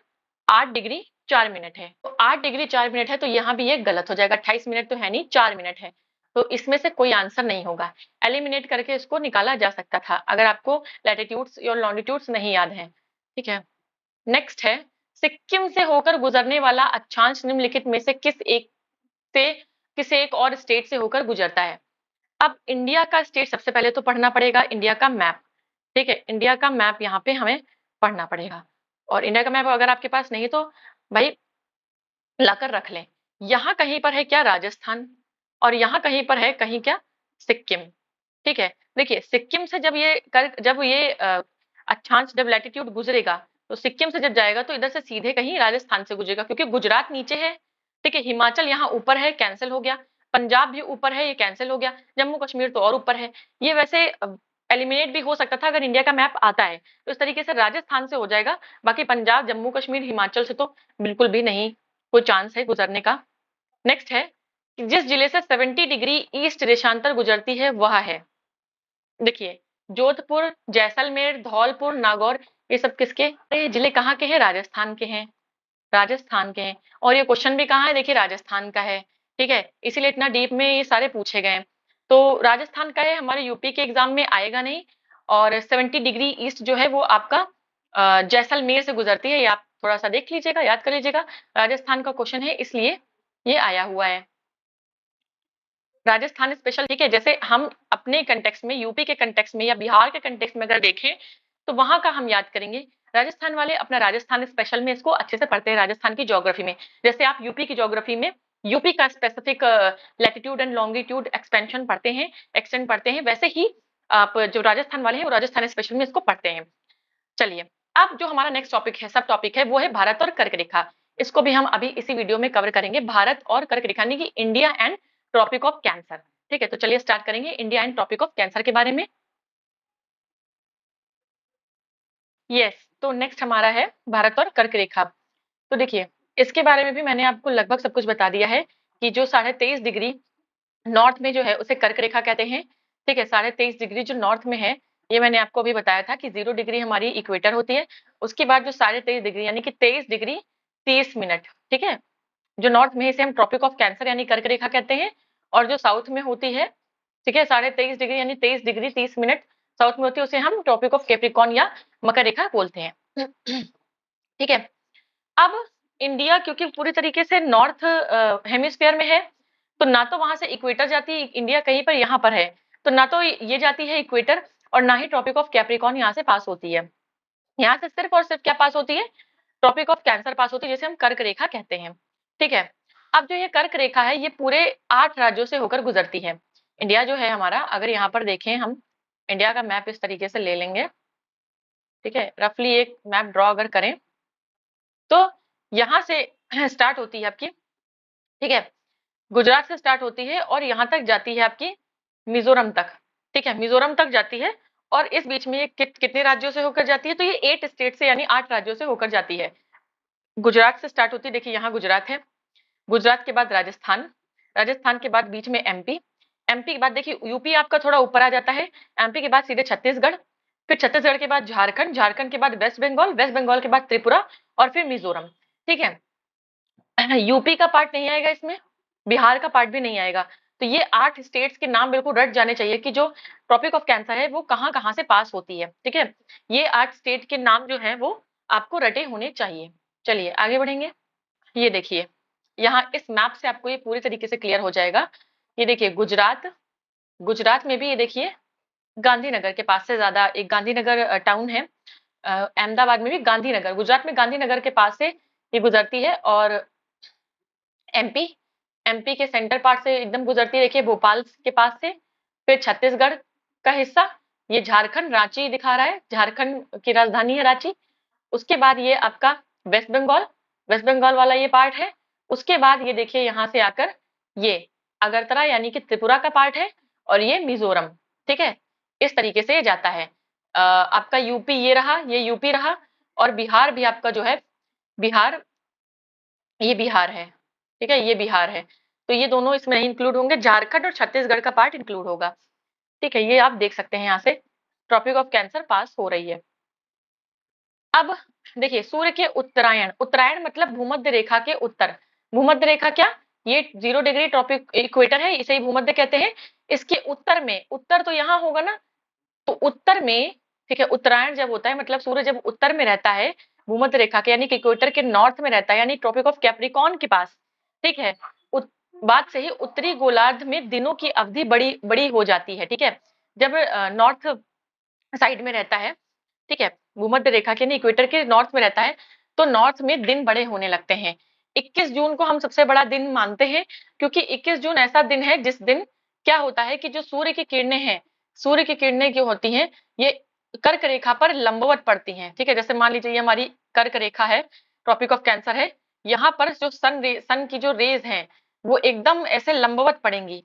8 डिग्री 4 मिनट है, तो 8 डिग्री 4 मिनट है, तो यहाँ भी ये गलत हो जाएगा, 28 मिनट तो है नहीं, 4 मिनट है, तो इसमें से कोई आंसर नहीं होगा। एलिमिनेट करके इसको निकाला जा सकता था, अगर आपको लैटिट्यूड्स और लॉन्गिट्यूड्स नहीं याद है। ठीक है, नेक्स्ट है, सिक्किम से होकर गुजरने वाला अक्षांश निम्नलिखित में से किस एक और स्टेट से होकर गुजरता है? अब इंडिया का स्टेट सबसे पहले तो पढ़ना पड़ेगा, इंडिया का मैप। ठीक है, इंडिया का मैप यहाँ पे हमें पढ़ना पड़ेगा, और इंडिया का मैप अगर आपके पास नहीं तो भाई लाकर रख लें। यहाँ कहीं पर है क्या? राजस्थान, और यहाँ कहीं पर है कहीं क्या? सिक्किम। ठीक है, देखिए सिक्किम से जब ये अक्षांश जब लैटिट्यूड गुजरेगा, तो सिक्किम से जब जाएगा तो इधर से सीधे कहीं राजस्थान से गुजरेगा, क्योंकि गुजरात नीचे है। ठीक है, हिमाचल यहाँ ऊपर है, कैंसिल हो गया, पंजाब भी ऊपर है, ये कैंसिल हो गया, जम्मू कश्मीर तो और ऊपर है। ये वैसे एलिमिनेट भी हो सकता था अगर इंडिया का मैप आता है, तो इस तरीके से राजस्थान से हो जाएगा, बाकी पंजाब जम्मू कश्मीर हिमाचल से तो बिल्कुल भी नहीं कोई चांस है गुजरने का। नेक्स्ट है, जिस जिले से 70 डिग्री ईस्ट देशांतर गुजरती है वह है, देखिए जोधपुर, जैसलमेर, धौलपुर, नागौर, ये सब किसके? ये जिले कहाँ के हैं? राजस्थान के हैं, राजस्थान के हैं, और ये क्वेश्चन भी कहाँ है? देखिए राजस्थान का है। ठीक है, इसीलिए इतना डीप में ये सारे पूछे गए हैं, तो राजस्थान का है, हमारे यूपी के एग्जाम में आएगा नहीं, और 70 डिग्री ईस्ट जो है वो आपका जैसलमेर से गुजरती है, ये आप थोड़ा सा देख लीजिएगा, याद कर लीजिएगा, राजस्थान का क्वेश्चन है इसलिए ये आया हुआ है। राजस्थान स्पेशल, ठीक है, जैसे हम अपने कंटेक्स्ट में, यूपी के कंटेक्स्ट में या बिहार के कंटेक्स्ट में अगर देखें तो वहां का हम याद करेंगे, राजस्थान वाले अपना राजस्थान स्पेशल में इसको अच्छे से पढ़ते हैं, राजस्थान की ज्योग्राफी में, जैसे आप यूपी की ज्योग्राफी में यूपी का specific latitude and longitude expansion पढ़ते हैं, एक्सटेंड पढ़ते हैं, वैसे ही आप जो राजस्थान वाले हैं वो राजस्थान स्पेशल में इसको पढ़ते हैं। चलिए, अब जो हमारा नेक्स्ट टॉपिक है, सब टॉपिक है, वो है भारत और कर्क रेखा, इसको भी हम अभी इसी वीडियो में कवर करेंगे, भारत और कर्क रेखा यानी कि India and tropic of cancer. ठीक है, तो चलिए स्टार्ट करेंगे India and tropic of cancer के बारे में। यस, तो नेक्स्ट हमारा है भारत और कर्क रेखा। तो देखिए, इसके बारे में भी मैंने आपको लगभग सब कुछ बता दिया है, कि जो 23.5 डिग्री नॉर्थ में जो है उसे कर्क रेखा कहते हैं। ठीक है, 23.5 डिग्री जो नॉर्थ में है, ये मैंने आपको अभी बताया था कि 0 डिग्री हमारी इक्वेटर होती है, उसके बाद जो 23.5 डिग्री यानी कि 23 डिग्री 30 मिनट, ठीक है, जो नॉर्थ में है इसे हम ट्रॉपिक ऑफ कैंसर यानी कर्क रेखा कहते हैं, और जो साउथ में होती है, ठीक है, 23.5 डिग्री यानी 23 डिग्री 30 मिनट साउथ में होती है, उसे हम ट्रॉपिक ऑफ कैप्रिकॉर्न या मकर रेखा बोलते हैं। ठीक है, अब इंडिया क्योंकि पूरी तरीके से नॉर्थ हेमिस्फीयर में है, तो ना तो वहां से इक्वेटर जाती है, इंडिया कहीं पर यहाँ पर है, तो ना तो ये जाती है इक्वेटर, और ना ही ट्रॉपिक ऑफ कैप्रिकॉर्न यहाँ से पास होती है, यहाँ से सिर्फ और सिर्फ क्या पास होती है? ट्रॉपिक ऑफ कैंसर पास होती है, जिसे हम कर्क रेखा कहते हैं। ठीक है, अब जो ये कर्क रेखा है ये पूरे 8 राज्यों से होकर गुजरती है। इंडिया जो है हमारा, अगर यहाँ पर देखें हम इंडिया का मैप इस तरीके से ले लेंगे, ठीक है, रफली एक मैप ड्रॉ अगर करें, तो यहाँ से स्टार्ट होती है आपकी, ठीक है, गुजरात से स्टार्ट होती है और यहाँ तक जाती है आपकी मिजोरम तक। ठीक है, मिजोरम तक जाती है, और इस बीच में ये कितने राज्यों से होकर जाती है? तो ये 8 स्टेट से यानी 8 राज्यों से होकर जाती है। गुजरात से स्टार्ट होती है, देखिए यहाँ गुजरात है, गुजरात के बाद राजस्थान, राजस्थान के बाद बीच में एमपी, एमपी के बाद देखिए यूपी आपका थोड़ा ऊपर आ जाता है, एमपी के बाद सीधे छत्तीसगढ़, फिर छत्तीसगढ़ के बाद झारखंड, झारखंड के बाद वेस्ट बंगाल, वेस्ट बंगाल के बाद त्रिपुरा, और फिर मिजोरम। ठीक है, यूपी का पार्ट नहीं आएगा इसमें, बिहार का पार्ट भी नहीं आएगा, तो ये 8 स्टेट्स के नाम बिल्कुल रट जाने चाहिए कि जो ट्रॉपिक ऑफ कैंसर है वो कहाँ कहाँ से पास होती है। ठीक है, ये 8 स्टेट के नाम जो है वो आपको रटे होने चाहिए। चलिए आगे बढ़ेंगे, ये देखिए यहाँ इस मैप से आपको ये पूरी तरीके से क्लियर हो जाएगा। ये देखिए गुजरात, गुजरात में भी ये देखिए गांधीनगर के पास से ज्यादा एक गांधीनगर टाउन है, अहमदाबाद में भी गांधीनगर, गुजरात में गांधीनगर के पास से ये गुजरती है। और एमपी, एमपी के सेंटर पार्ट से एकदम गुजरती है, देखिए भोपाल के पास से। फिर छत्तीसगढ़ का हिस्सा, ये झारखंड, रांची दिखा रहा है, झारखंड की राजधानी है रांची। उसके बाद ये आपका वेस्ट बंगाल, वेस्ट बंगाल वाला ये पार्ट है। उसके बाद ये देखिए यहाँ से आकर ये अगरतला यानी कि त्रिपुरा का पार्ट है, और ये मिजोरम, ठीक है। इस तरीके से ये जाता है। आपका यूपी ये रहा, ये यूपी रहा, और बिहार भी आपका जो है, बिहार, ये बिहार है, ठीक है, ये बिहार है। तो ये दोनों इसमें नहीं इंक्लूड होंगे, झारखंड और छत्तीसगढ़ का पार्ट इंक्लूड होगा, ठीक है। ये आप देख सकते हैं यहाँ से ट्रॉपिक ऑफ कैंसर पास हो रही है। अब देखिए सूर्य के उत्तरायण, उत्तरायण मतलब भूमध्य रेखा के उत्तर। भूमध्य रेखा क्या, ये 0 डिग्री ट्रॉपिक इक्वेटर है, इसे ही भूमध्य कहते हैं। इसके उत्तर में, उत्तर तो यहाँ होगा ना, तो उत्तर में, ठीक है, उत्तरायण जब होता है मतलब सूर्य जब उत्तर में रहता है भूमध्य रेखा के, यानी कि इक्वेटर के नॉर्थ में रहता है, यानी ट्रॉपिक ऑफ कैप्रिकॉर्न के पास, ठीक है। बात से ही उत्तरी गोलार्ध में दिनों की अवधि बड़ी बड़ी हो जाती है, ठीक है। जब नॉर्थ साइड में रहता है, ठीक है, भूमध्य रेखा के नहीं, इक्वेटर के नॉर्थ में रहता है, तो नॉर्थ में दिन बड़े होने लगते हैं। 21 जून को हम सबसे बड़ा दिन मानते हैं, क्योंकि 21 जून ऐसा दिन है जिस दिन क्या होता है कि जो सूर्य की किरणें हैं, सूर्य की किरणें जो होती हैं, ये कर्क रेखा पर लंबवत पड़ती हैं, ठीक है। जैसे मान लीजिए ये हमारी कर्क रेखा है, ट्रॉपिक ऑफ कैंसर है, यहाँ पर जो सन की जो रेज हैं वो एकदम ऐसे लंबवत पड़ेंगी।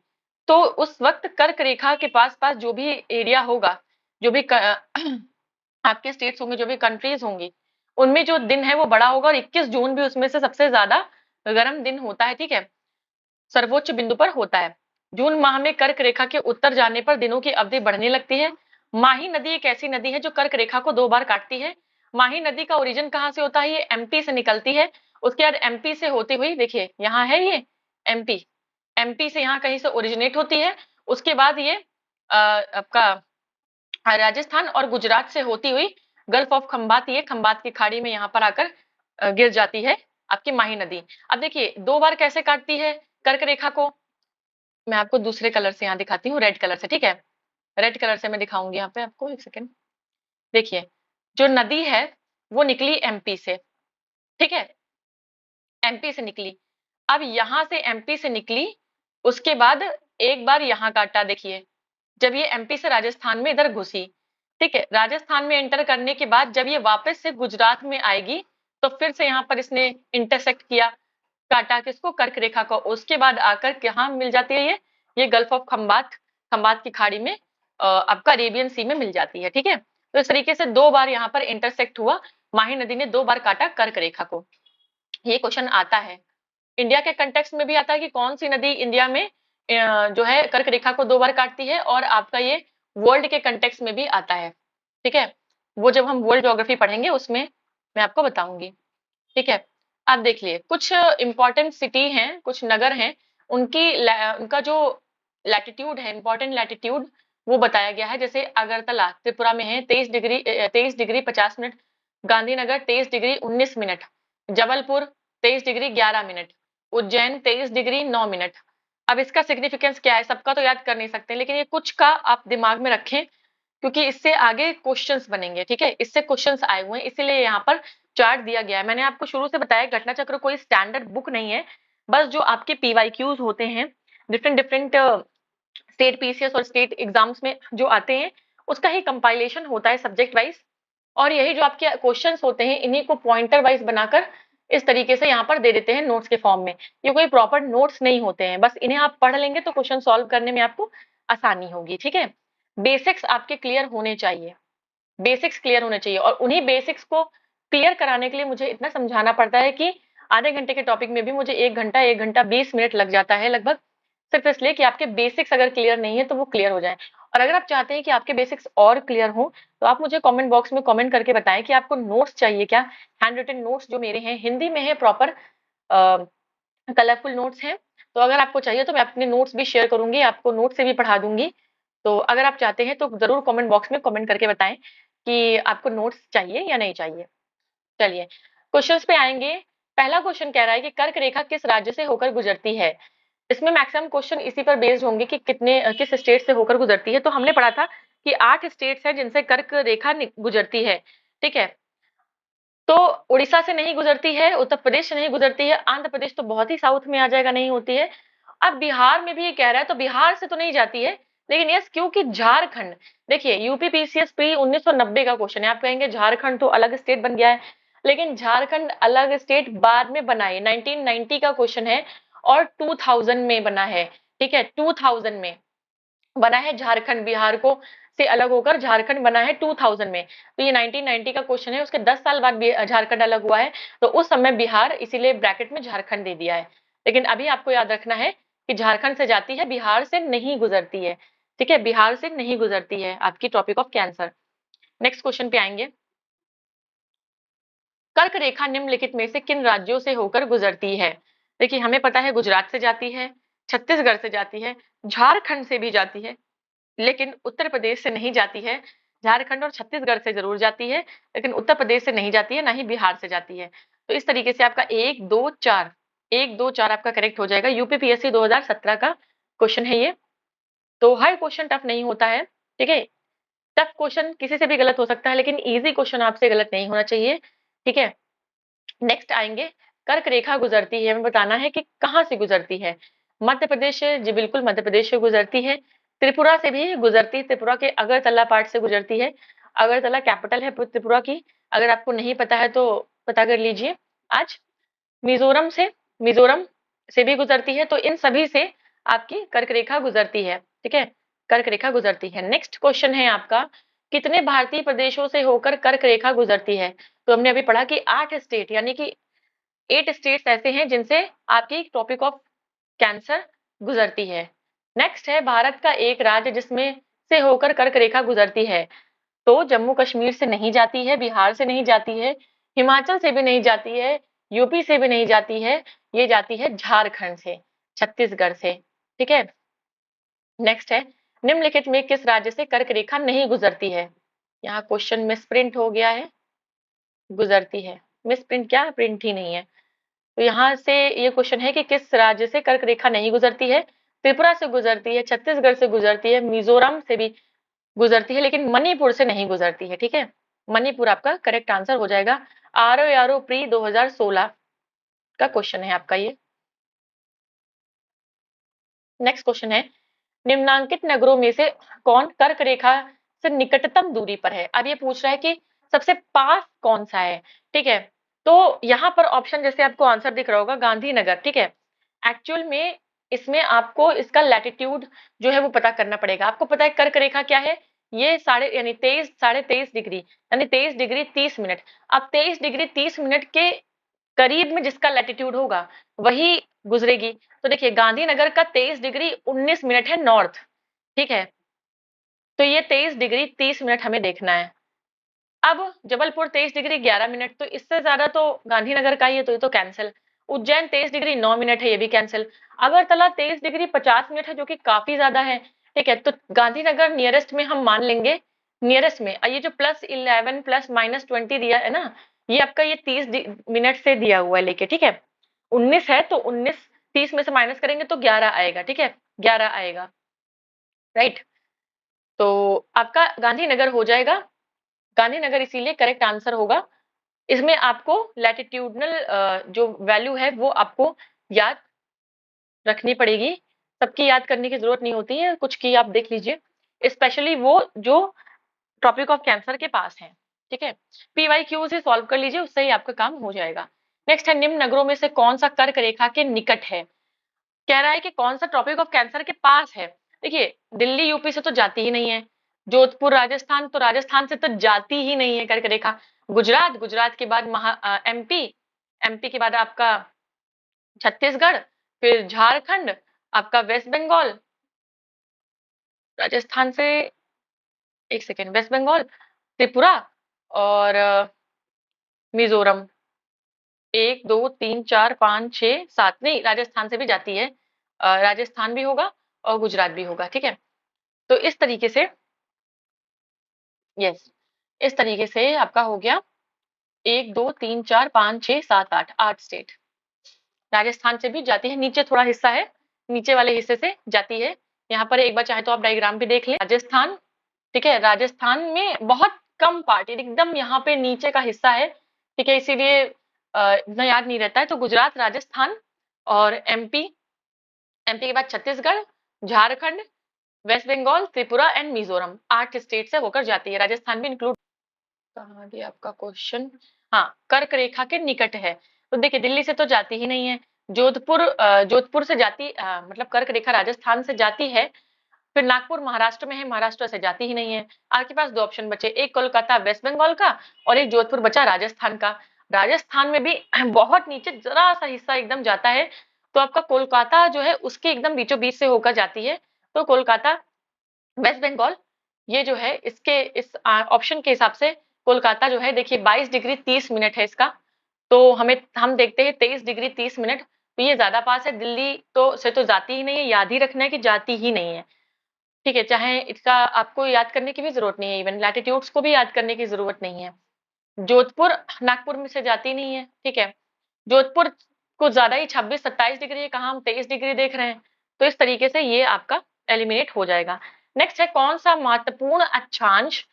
तो उस वक्त कर्क रेखा के पास पास जो भी एरिया होगा, जो भी आपके स्टेट्स होंगे, जो भी कंट्रीज होंगी, उनमें जो दिन है वो बड़ा होगा, और 21 जून भी उसमें से सबसे ज्यादा गर्म दिन होता है, ठीक है, सर्वोच्च बिंदु पर होता है। जून माह में कर्क रेखा के उत्तर जाने पर दिनों की अवधि बढ़ने लगती है। माही नदी एक ऐसी नदी है जो कर्क रेखा को 2 बार काटती है। माही नदी का ओरिजिन कहाँ से होता है, ये एमपी से निकलती है। उसके बाद एमपी से होती हुई, देखिए यहाँ है ये एमपी, एमपी से यहाँ कहीं से ओरिजिनेट होती है। उसके बाद ये आपका राजस्थान और गुजरात से होती हुई गल्फ ऑफ खंबात, ये खंबात की खाड़ी में यहाँ पर आकर गिर जाती है आपकी माही नदी। अब देखिए 2 बार कैसे काटती है कर्क रेखा को, मैं आपको दूसरे कलर से यहाँ दिखाती हूँ, रेड कलर से, ठीक है। रेड कलर से मैं दिखाऊंगी यहाँ पे आपको, एक सेकेंड। देखिए जो नदी है वो निकली एमपी से, ठीक है, एमपी से निकली। अब यहाँ से एमपी से निकली, उसके बाद एक बार यहाँ काटा, देखिए जब ये एमपी से राजस्थान में इधर घुसी, ठीक है, राजस्थान में एंटर करने के बाद जब ये वापस से गुजरात में आएगी, तो फिर से यहाँ पर इसने इंटरसेक्ट किया, काटा किसको, कर्क रेखा को। उसके बाद आकर कहाँ मिल जाती है ये गल्फ ऑफ खंबात, खंबात की खाड़ी में आपका अरेबियन सी में मिल जाती है, ठीक है। तो इस तरीके से 2 बार यहाँ पर इंटरसेक्ट हुआ, माही नदी ने 2 बार काटा कर्क रेखा को। ये क्वेश्चन आता है, इंडिया के कंटेक्स्ट में भी आता है कि कौन सी नदी इंडिया में जो है कर्क रेखा को 2 बार काटती है, और आपका ये वर्ल्ड के कंटेक्स्ट में भी आता है, ठीक है। वो जब हम वर्ल्ड ज्योग्राफी पढ़ेंगे उसमें मैं आपको बताऊंगी, ठीक है। आप देख लिए कुछ इंपॉर्टेंट सिटी हैं, कुछ नगर हैं, उनका जो लैटिट्यूड है, इंपॉर्टेंट लैटिट्यूड, वो बताया गया है। जैसे अगरतला त्रिपुरा में है 23 degree 50 minute, Gandhinagar 23 degree 19 minute, Jabalpur 23 degree 11 minute, Ujjain 23 degree 9 minute. अब इसका सिग्निफिकेंस क्या है, सबका तो याद कर नहीं सकते, लेकिन ये कुछ का आप दिमाग में रखें, क्योंकि इससे आगे क्वेश्चंस बनेंगे, ठीक है, इससे क्वेश्चंस आए हुए हैं, इसीलिए यहाँ पर चार्ट दिया गया है। मैंने आपको शुरू से बताया घटना चक्र कोई स्टैंडर्ड बुक नहीं है, बस जो आपके पीवाईक्यूज होते हैं, डिफरेंट डिफरेंट स्टेट पीसीएस और स्टेट एग्जाम्स में जो आते हैं, उसका ही कंपाइलेशन होता है सब्जेक्ट वाइज। और यही जो आपके क्वेश्चंस होते हैं, इन्हीं को पॉइंटर वाइज बनाकर इस तरीके से यहाँ पर दे देते हैं नोट्स के फॉर्म में। ये कोई प्रॉपर नोट्स नहीं होते हैं, बस इन्हें आप पढ़ लेंगे तो क्वेश्चन सॉल्व करने में आपको आसानी होगी, ठीक है। बेसिक्स आपके क्लियर होने चाहिए, बेसिक्स क्लियर होने चाहिए, और उन्हीं बेसिक्स को क्लियर कराने के लिए मुझे इतना समझाना पड़ता है कि आधे घंटे के टॉपिक में भी मुझे 1 घंटा 20 मिनट लग जाता है लगभग, सिर्फ इसलिए कि आपके बेसिक्स अगर क्लियर नहीं है तो वो क्लियर हो जाए। और अगर आप चाहते हैं कि आपके बेसिक्स और क्लियर हो, तो आप मुझे कमेंट बॉक्स में कमेंट करके बताएं कि आपको नोट्स चाहिए क्या। हैंड रिटन नोट्स जो मेरे हैं हिंदी में है, प्रॉपर कलरफुल नोट्स हैं, तो अगर आपको चाहिए तो मैं अपने नोट्स भी शेयर करूंगी, आपको नोट से भी पढ़ा दूंगी। तो अगर आप चाहते हैं तो जरूर कमेंट बॉक्स में कमेंट करके बताएं कि आपको नोट्स चाहिए या नहीं चाहिए। चलिए क्वेश्चंस पे आएंगे। पहला क्वेश्चन कह रहा है कि कर्क रेखा किस राज्य से होकर गुजरती है। इसमें मैक्सिमम क्वेश्चन इसी पर बेस्ड होंगे कि किस स्टेट से होकर गुजरती है। तो हमने पढ़ा था कि 8 स्टेट्स हैं जिनसे कर्क रेखा गुजरती है। ठीक है। तो उड़ीसा से नहीं गुजरती है, उत्तर प्रदेश से नहीं गुजरती है, आंध्र प्रदेश तो बहुत ही साउथ में आ जाएगा, नहीं होती है। अब बिहार में भी ये कह रहा है, तो बिहार से तो नहीं जाती है, लेकिन यस क्योंकि झारखंड, देखिए यूपी पीसीएस प्री 1990 का क्वेश्चन है। आप कहेंगे झारखंड तो अलग स्टेट बन गया है, लेकिन झारखंड अलग स्टेट बाद में बना है, 1990 का क्वेश्चन है और 2000 में बना है। ठीक है, 2000 में बना है झारखंड, बिहार को से अलग होकर झारखंड बना है 2000 में। तो ये 1990 का क्वेश्चन है, उसके 10 साल बाद झारखंड अलग हुआ है, तो उस समय बिहार, इसीलिए ब्रैकेट में झारखंड दे दिया है। लेकिन अभी आपको याद रखना है कि झारखंड से जाती है, बिहार से नहीं गुजरती है। ठीक है, बिहार से नहीं गुजरती है आपकी topic of cancer. Next question पे आएंगे। कर्क रेखा निम्नलिखित में से किन राज्यों से होकर गुजरती है? देखिए हमें पता है गुजरात से जाती है, छत्तीसगढ़ से जाती है, झारखंड से भी जाती है, लेकिन उत्तर प्रदेश से नहीं जाती है। झारखंड और छत्तीसगढ़ से जरूर जाती है, लेकिन उत्तर प्रदेश से नहीं जाती है, ना ही बिहार से जाती है। तो इस तरीके से आपका 1 2 4 1 2 4 आपका करेक्ट हो जाएगा। यूपीपीएससी 2017 का क्वेश्चन है ये। तो हर क्वेश्चन टफ नहीं होता है, ठीक है। टफ क्वेश्चन किसी से भी गलत हो सकता है, लेकिन इजी क्वेश्चन आपसे गलत नहीं होना चाहिए, ठीक है। नेक्स्ट आएंगे, कर्क रेखा गुजरती है, हमें बताना है कि कहाँ से गुजरती है। मध्य प्रदेश से, जी बिल्कुल मध्य प्रदेश से गुजरती है। त्रिपुरा से भी गुजरती है, त्रिपुरा के अगरतला पार्ट से गुजरती है। अगरतला कैपिटल है त्रिपुरा की, अगर आपको नहीं पता है तो पता कर लीजिए आज। मिजोरम से, मिजोरम से भी गुजरती है। तो इन सभी से आपकी कर्क रेखा गुजरती है, ठीक है, कर्क रेखा गुजरती है। नेक्स्ट क्वेश्चन है आपका, कितने भारतीय प्रदेशों से होकर कर्क रेखा गुजरती है? तो हमने अभी पढ़ा कि 8 स्टेट, यानी कि 8 स्टेट्स ऐसे हैं जिनसे आपकी टॉपिक ऑफ कैंसर गुजरती है। नेक्स्ट है, भारत का एक राज्य जिसमें से होकर कर्क रेखा गुजरती है। तो जम्मू कश्मीर से नहीं जाती है, बिहार से नहीं जाती है, हिमाचल से भी नहीं जाती है, यूपी से भी नहीं जाती है, ये जाती है झारखंड से, छत्तीसगढ़ से, ठीक है। नेक्स्ट है, निम्नलिखित में किस राज्य से कर्क रेखा नहीं गुजरती है? यहाँ क्वेश्चन मिसप्रिंट हो गया है, गुजरती है, मिसप्रिंट क्या, प्रिंट ही नहीं है। तो यहाँ से ये क्वेश्चन है कि किस राज्य से कर्क रेखा नहीं गुजरती है? त्रिपुरा से गुजरती है, छत्तीसगढ़ से गुजरती है, मिजोरम से भी गुजरती है, लेकिन मणिपुर से नहीं गुजरती है, ठीक है। मणिपुर आपका करेक्ट आंसर हो जाएगा। आरओ प्री 2016 का क्वेश्चन है आपका ये। नेक्स्ट क्वेश्चन है, निम्नांकित नगरों में से कौन कर्क रेखा से निकटतम दूरी पर है? अब ये पूछ रहा है कि सबसे पास कौन सा है, ठीक है। तो यहाँ पर ऑप्शन जैसे आपको आंसर दिख रहा होगा गांधीनगर, ठीक है। एक्चुअल में इसमें आपको इसका लैटिट्यूड जो है वो पता करना पड़ेगा। आपको पता है कर्क रेखा क्या है, ये साढ़े यानी 23.5 डिग्री, यानी 23 डिग्री 30 मिनट। अब 23 डिग्री 30 मिनट के करीब में जिसका लैटिट्यूड होगा वही गुजरेगी। तो देखिए गांधीनगर का 23 डिग्री 19 मिनट है नॉर्थ, ठीक है। तो ये 23 डिग्री 30 मिनट हमें देखना है। अब जबलपुर 23 डिग्री 11 मिनट, तो इससे ज्यादा तो गांधीनगर का ही है, तो ये तो कैंसिल। उज्जैन 23 डिग्री 9 मिनट है, ये भी कैंसिल। अगरतला 23 डिग्री 50 मिनट है, जो कि काफी ज्यादा है, ठीक है। तो गांधीनगर नियरेस्ट में हम मान लेंगे, नियरेस्ट में। ये जो +11 प्लस -20 दिया है ना, ये आपका ये 30 मिनट से दिया हुआ है लेके, ठीक है। 19 है तो 19 30 में से माइनस करेंगे तो 11 आएगा, ठीक है, 11 आएगा, राइट। तो आपका गांधीनगर हो जाएगा, गांधीनगर इसीलिए करेक्ट आंसर होगा। इसमें आपको लैटिट्यूडनल जो वैल्यू है वो आपको याद रखनी पड़ेगी। सबकी याद करने की जरूरत नहीं होती है, कुछ की आप देख लीजिए, स्पेशली वो जो टॉपिक ऑफ कैंसर के पास है, ठीक है। PYQ से सॉल्व कर लीजिए, उससे ही आपका काम हो जाएगा। नेक्स्ट है, निम्न नगरों में से कौन सा कर्क रेखा के निकट है? कह रहा है कि कौन सा टॉपिक ऑफ कैंसर के पास है। देखिए दिल्ली यूपी से तो जाती ही नहीं है, जोधपुर राजस्थान, तो राजस्थान से तो जाती ही नहीं है कर्क रेखा। गुजरात, गुजरात के बाद एमपी, एमपी के बाद आपका छत्तीसगढ़, फिर झारखंड, आपका वेस्ट बंगाल, राजस्थान से, एक सेकेंड, वेस्ट बंगाल, त्रिपुरा और मिजोरम। 1 2 3 4 5 6 7, नहीं राजस्थान से भी जाती है, राजस्थान भी होगा और गुजरात भी होगा, ठीक है। तो इस तरीके से, यस, इस तरीके से आपका हो गया 1 2 3 4 5 6 7 8, 8 स्टेट। राजस्थान से भी जाती है, नीचे थोड़ा हिस्सा है, नीचे वाले हिस्से से जाती है। यहाँ पर एक बार चाहे तो आप डायग्राम भी देख लें। राजस्थान, ठीक है, राजस्थान में बहुत कम पार्ट, एकदम यहाँ पे नीचे का हिस्सा है, ठीक है, इसीलिए इतना याद नहीं रहता है। तो गुजरात, राजस्थान और एमपी, एमपी के बाद Chhattisgarh, Jharkhand, West Bengal, Tripura and Mizoram, 8 state से होकर जाती है। राजस्थान भी इंक्लूड, कहाँ गया आपका क्वेश्चन? हाँ, कर्क रेखा के निकट है। तो देखिए दिल्ली से तो जाती ही नहीं है। जोधपुर से जाती, मतलब कर्क रेखा राजस्थान से जाती है। फिर नागपुर महाराष्ट्र में है, महाराष्ट्र से जाती ही नहीं है। आपके पास 2 ऑप्शन बचे, एक कोलकाता वेस्ट बंगाल का और एक जोधपुर बचा राजस्थान का। राजस्थान में भी बहुत नीचे जरा सा हिस्सा एकदम जाता है, तो आपका कोलकाता जो है उसके एकदम बीचों बीच से होकर जाती है। तो कोलकाता, वेस्ट बंगाल, ये जो है इसके इस ऑप्शन के हिसाब से कोलकाता जो है, देखिए 22 डिग्री 30 मिनट है इसका। तो हम देखते हैं 23 डिग्री 30 मिनट, तो ये ज्यादा पास है। दिल्ली तो जाती ही नहीं है, याद ही रखना है कि जाती ही नहीं है। ठीक है, चाहे इसका आपको याद करने की भी जरूरत नहीं है, इवन लैटिट्यूड्स को भी याद करने की जरूरत नहीं है। जोधपुर नागपुर में से जाती नहीं है, ठीक है। जोधपुर को ज्यादा ही 26-27 डिग्री है, कहाँ हम 23 डिग्री देख रहे हैं। तो इस तरीके से ये आपका एलिमिनेट हो जाएगा। नेक्स्ट है, कौन सा महत्वपूर्ण अक्षांश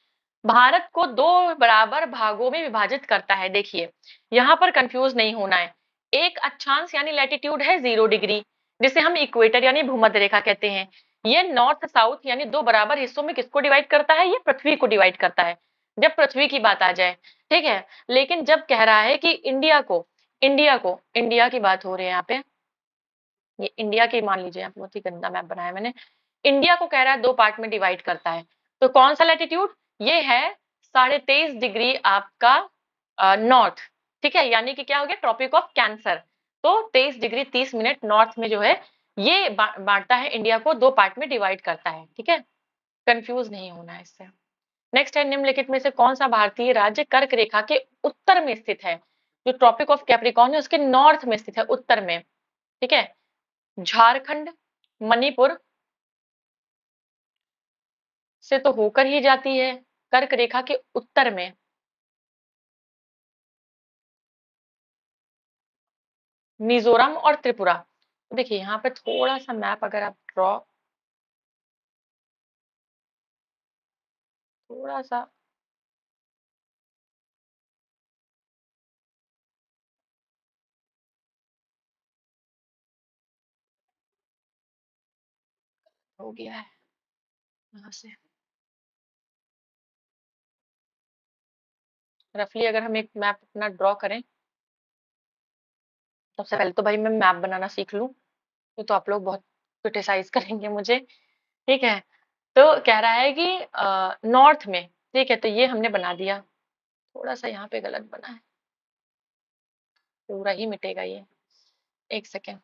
भारत को 2 बराबर भागों में विभाजित करता है? देखिए यहाँ पर कंफ्यूज नहीं होना है। एक अक्षांश यानी लैटिट्यूड है 0 डिग्री, जिसे हम इक्वेटर यानी भूमध्य रेखा कहते हैं। ये नॉर्थ साउथ यानी 2 बराबर हिस्सों में किसको डिवाइड करता है? ये पृथ्वी को डिवाइड करता है, जब पृथ्वी की बात आ जाए, ठीक है। लेकिन जब कह रहा है कि इंडिया की बात हो रही है यहाँ पे, ये इंडिया की मान लीजिए, आप बहुत ही गंदा मैप बनाया मैंने। इंडिया को कह रहा है 2 पार्ट में डिवाइड करता है, तो कौन सा लैटिट्यूड? ये है 23.5 डिग्री आपका नॉर्थ, ठीक है, यानी कि क्या हो गया? Tropic of cancer. तो 23 डिग्री 30 मिनट नॉर्थ में जो है ये बांटता है, इंडिया को 2 पार्ट में डिवाइड करता है, ठीक है। कंफ्यूज नहीं होना है इससे। नेक्स्ट है, निम्नलिखित में से कौन सा भारतीय राज्य कर्क रेखा के उत्तर में स्थित है? जो ट्रॉपिक ऑफ कैप्रिकॉर्न है उसके नॉर्थ में स्थित है, उत्तर में, ठीक है। झारखंड, मणिपुर से तो होकर ही जाती है, कर्क रेखा के उत्तर में। मिजोरम और त्रिपुरा। देखिए यहाँ पे थोड़ा सा मैप अगर आप ड्रॉ, थोड़ा सा हो गया है यहाँ से, रफली अगर हम एक मैप अपना ड्रॉ करें, सबसे पहले तो भाई मैं मैप बनाना सीख लूं, तो आप लोग बहुत क्रिटिसाइज करेंगे मुझे, ठीक है। तो कह रहा है कि नॉर्थ में, ठीक है, तो ये हमने बना दिया। थोड़ा सा यहाँ पे गलत बना है, पूरा ही मिटेगा ये, एक सेकेंड।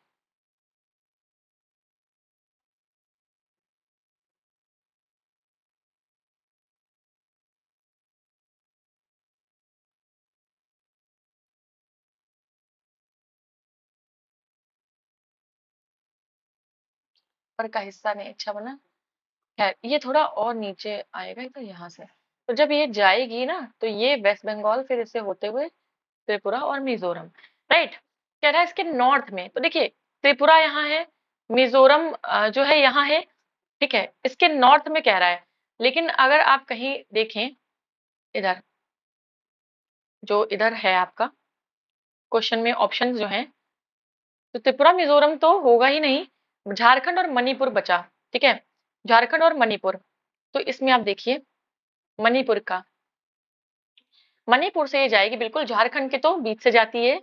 ऊपर का हिस्सा नहीं अच्छा बना, खैर ये थोड़ा और नीचे आएगा, तो यहाँ से, तो जब ये जाएगी ना, तो ये वेस्ट बंगाल, फिर इसे होते हुए त्रिपुरा और मिजोरम, राइट। कह रहा है इसके नॉर्थ में, तो देखिए त्रिपुरा यहाँ है, मिजोरम जो है यहाँ है, ठीक है, इसके नॉर्थ में कह रहा है। लेकिन अगर आप कहीं देखें इधर, जो इधर है आपका क्वेश्चन में ऑप्शन जो है, तो त्रिपुरा मिजोरम तो होगा ही नहीं, झारखंड और मणिपुर बचा, ठीक है, झारखंड और मणिपुर। तो इसमें आप देखिए मणिपुर का, मणिपुर से ये जाएगी बिल्कुल, झारखंड के तो बीच से जाती है,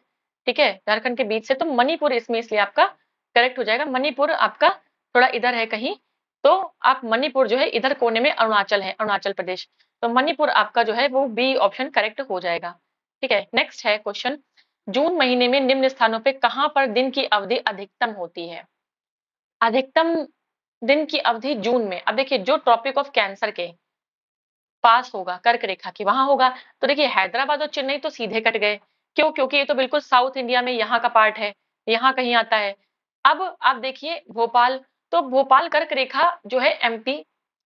ठीक है, झारखंड के बीच से, तो मणिपुर इसमें इसलिए आपका करेक्ट हो जाएगा। मणिपुर आपका थोड़ा इधर है कहीं, तो आप मणिपुर जो है इधर कोने में अरुणाचल है, अरुणाचल प्रदेश, तो मणिपुर आपका जो है वो बी ऑप्शन करेक्ट हो जाएगा, ठीक है। नेक्स्ट है क्वेश्चन, जून महीने में निम्न स्थानों पे कहां पर दिन की अवधि अधिकतम होती है? अधिकतम दिन की अवधि जून में, अब देखिए जो ट्रॉपिक ऑफ कैंसर के पास होगा, कर्क रेखा की वहां होगा, तो देखिए हैदराबाद और चेन्नई तो सीधे कट गए, क्यों? क्योंकि ये तो बिल्कुल साउथ इंडिया में यहाँ का पार्ट है, यहाँ कहीं आता है। अब आप देखिए भोपाल, तो भोपाल कर्क रेखा जो है एमपी,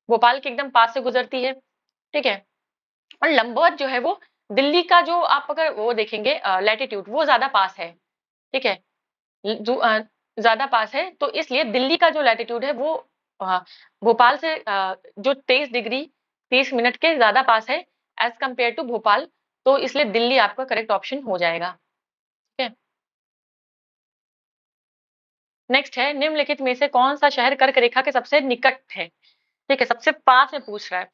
भोपाल के एकदम पास से गुजरती है, ठीक है। और लंबवत जो है वो दिल्ली का, जो आप अगर वो देखेंगे लैटिट्यूड, वो ज्यादा पास है, ठीक है, ज्यादा पास है, तो इसलिए दिल्ली का जो लैटिट्यूड है वो अ, भोपाल से जो 23 डिग्री 30 मिनट के ज्यादा पास है, एज कंपेयर टू भोपाल, तो इसलिए दिल्ली आपका करेक्ट ऑप्शन हो जाएगा। ठीक है, नेक्स्ट है निम्नलिखित में से कौन सा शहर कर्क रेखा के सबसे निकट है। ठीक है, सबसे पास में पूछ रहा है,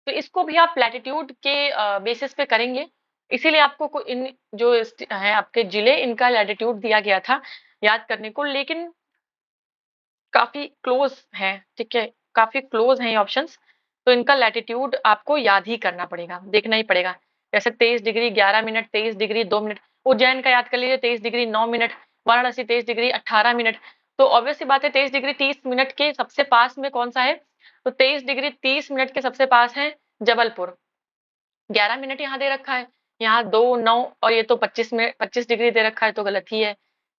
तो इसको भी आप लैटिट्यूड के बेसिस पे करेंगे, इसीलिए आपको इन जो है आपके जिले, इनका लैटिट्यूड दिया गया था याद करने को, लेकिन काफी क्लोज है। ठीक है, काफी क्लोज है ये ऑप्शंस, तो इनका लैटिट्यूड आपको याद ही करना पड़ेगा, देखना ही पड़ेगा। जैसे 23 degree 11 minute, 23 degree 2 minute, Ujjain का याद कर लीजिए 23 degree 9 minute, Varanasi 23 degree 18 minute. तो ऑब्वियस सी बात है 23 डिग्री 30 मिनट के सबसे पास में कौन सा है, तो 23 डिग्री 30 मिनट के सबसे पास है जबलपुर। 11 मिनट यहाँ दे रखा है, यहाँ 2 9, और ये तो 25 में 25 डिग्री दे रखा है, तो गलत ही है,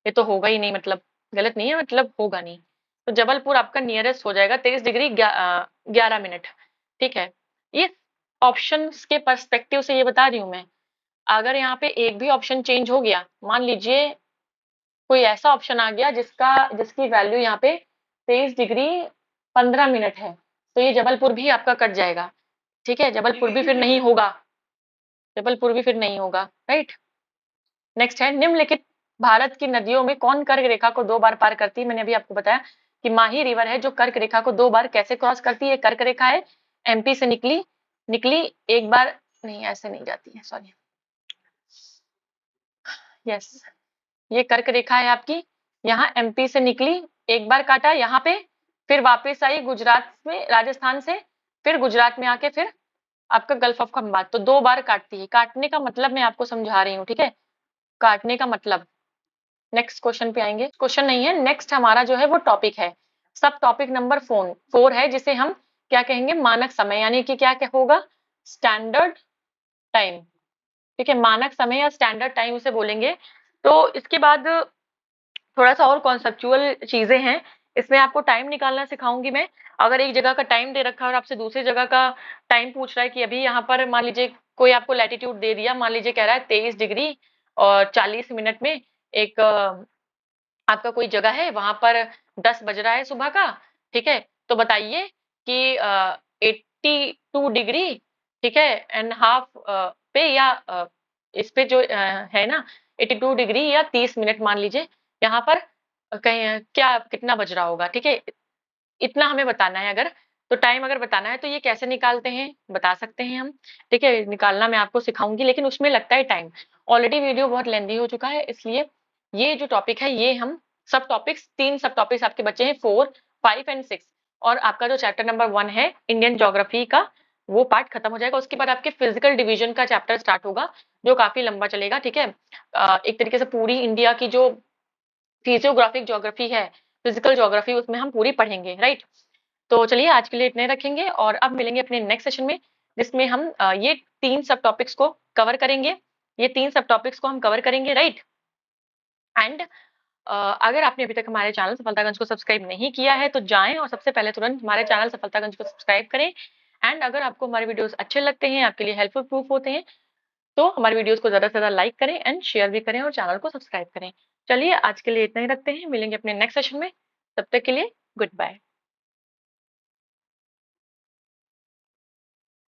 ये तो होगा ही नहीं, मतलब गलत नहीं है, मतलब होगा नहीं। तो जबलपुर आपका नियरेस्ट हो जाएगा 23 डिग्री 11 मिनट। ठीक है, ये ऑप्शन के पर्सपेक्टिव से ये बता रही हूँ मैं। अगर यहाँ पे एक भी ऑप्शन चेंज हो गया, मान लीजिए कोई ऐसा ऑप्शन आ गया जिसकी वैल्यू यहाँ पे 23 डिग्री 15 मिनट है, तो ये जबलपुर भी आपका कट जाएगा। ठीक है, जबलपुर भी फिर नहीं होगा, जबलपुर भी फिर नहीं होगा, राइट। नेक्स्ट है निम्नलिखित भारत की नदियों में कौन कर्क रेखा को 2 बार पार करती है। मैंने अभी आपको बताया कि माही रिवर है जो कर्क रेखा को 2 बार कैसे क्रॉस करती है। कर्क रेखा है, एमपी से निकली निकली एक बार, नहीं ऐसे नहीं जाती है, सॉरी, यस, ये कर्क रेखा है आपकी, यहाँ एमपी से निकली, एक बार काटा यहाँ पे, फिर वापस आई गुजरात में, राजस्थान से, फिर गुजरात में आके फिर आपका गल्फ ऑफ खंबात, तो 2 बार काटती है। काटने का मतलब मैं आपको समझा रही हूँ, ठीक है, काटने का मतलब। नेक्स्ट क्वेश्चन पे आएंगे, क्वेश्चन नहीं है, नेक्स्ट हमारा जो है वो टॉपिक है, सब टॉपिक नंबर 4 है, जिसे हम क्या कहेंगे, मानक समय, यानी कि क्या क्या होगा, स्टैंडर्ड टाइम। ठीक है, मानक समय या स्टैंडर्ड टाइम उसे बोलेंगे। तो इसके बाद थोड़ा सा और कॉन्सेप्चुअल चीजें हैं, इसमें आपको टाइम निकालना सिखाऊंगी मैं। अगर एक जगह का टाइम दे रखा है और आपसे दूसरी जगह का टाइम पूछ रहा है कि अभी यहाँ पर मान लीजिए कोई आपको लैटिट्यूड दे दिया, मान लीजिए कह रहा है 23 डिग्री और 40 मिनट में एक आपका कोई जगह है, वहां पर 10 बज रहा है सुबह का। ठीक है, तो बताइए कि 82 डिग्री, ठीक है, एंड हाफ पे, या इस पे जो है ना 82 डिग्री या 30 मिनट मान लीजिए, यहाँ पर कहीं क्या कितना बज रहा होगा। ठीक है, इतना हमें बताना है। अगर तो टाइम अगर बताना है तो ये कैसे निकालते हैं, बता सकते हैं हम। ठीक है, निकालना मैं आपको सिखाऊंगी, लेकिन उसमें लगता है टाइम। ऑलरेडी वीडियो बहुत लेंदी हो चुका है, इसलिए ये जो टॉपिक है ये हम सब टॉपिक्स, 3 सब टॉपिक्स आपके बचे हैं, 4 5 एंड 6, और आपका जो चैप्टर नंबर 1 है इंडियन ज्योग्राफी का, वो पार्ट खत्म हो जाएगा। उसके बाद आपके फिजिकल डिवीजन का चैप्टर स्टार्ट होगा, जो काफी लंबा चलेगा। ठीक है, एक तरीके से पूरी इंडिया की जो फिजियोग्राफिक ज्योग्राफी है, फिजिकल ज्योग्राफी, उसमें हम पूरी पढ़ेंगे, राइट। तो चलिए आज के लिए इतने रखेंगे, और अब मिलेंगे अपने नेक्स्ट सेशन में, जिसमें हम ये 3 सब टॉपिक्स को कवर करेंगे, ये 3 सब टॉपिक्स को हम कवर करेंगे, राइट। एंड अगर आपने अभी तक हमारे चैनल सफलतागंज को सब्सक्राइब नहीं किया है, तो जाएं और सबसे पहले तुरंत हमारे चैनल सफलतागंज को सब्सक्राइब करें। एंड अगर आपको हमारे वीडियोस अच्छे लगते हैं, आपके लिए हेल्पफुल प्रूफ होते हैं, तो हमारे वीडियोस को ज्यादा से ज्यादा लाइक करें एंड शेयर भी करें और चैनल को सब्सक्राइब करें। चलिए आज के लिए इतना ही रखते हैं, मिलेंगे अपने नेक्स्ट सेशन में, तब तक के लिए गुड बाय।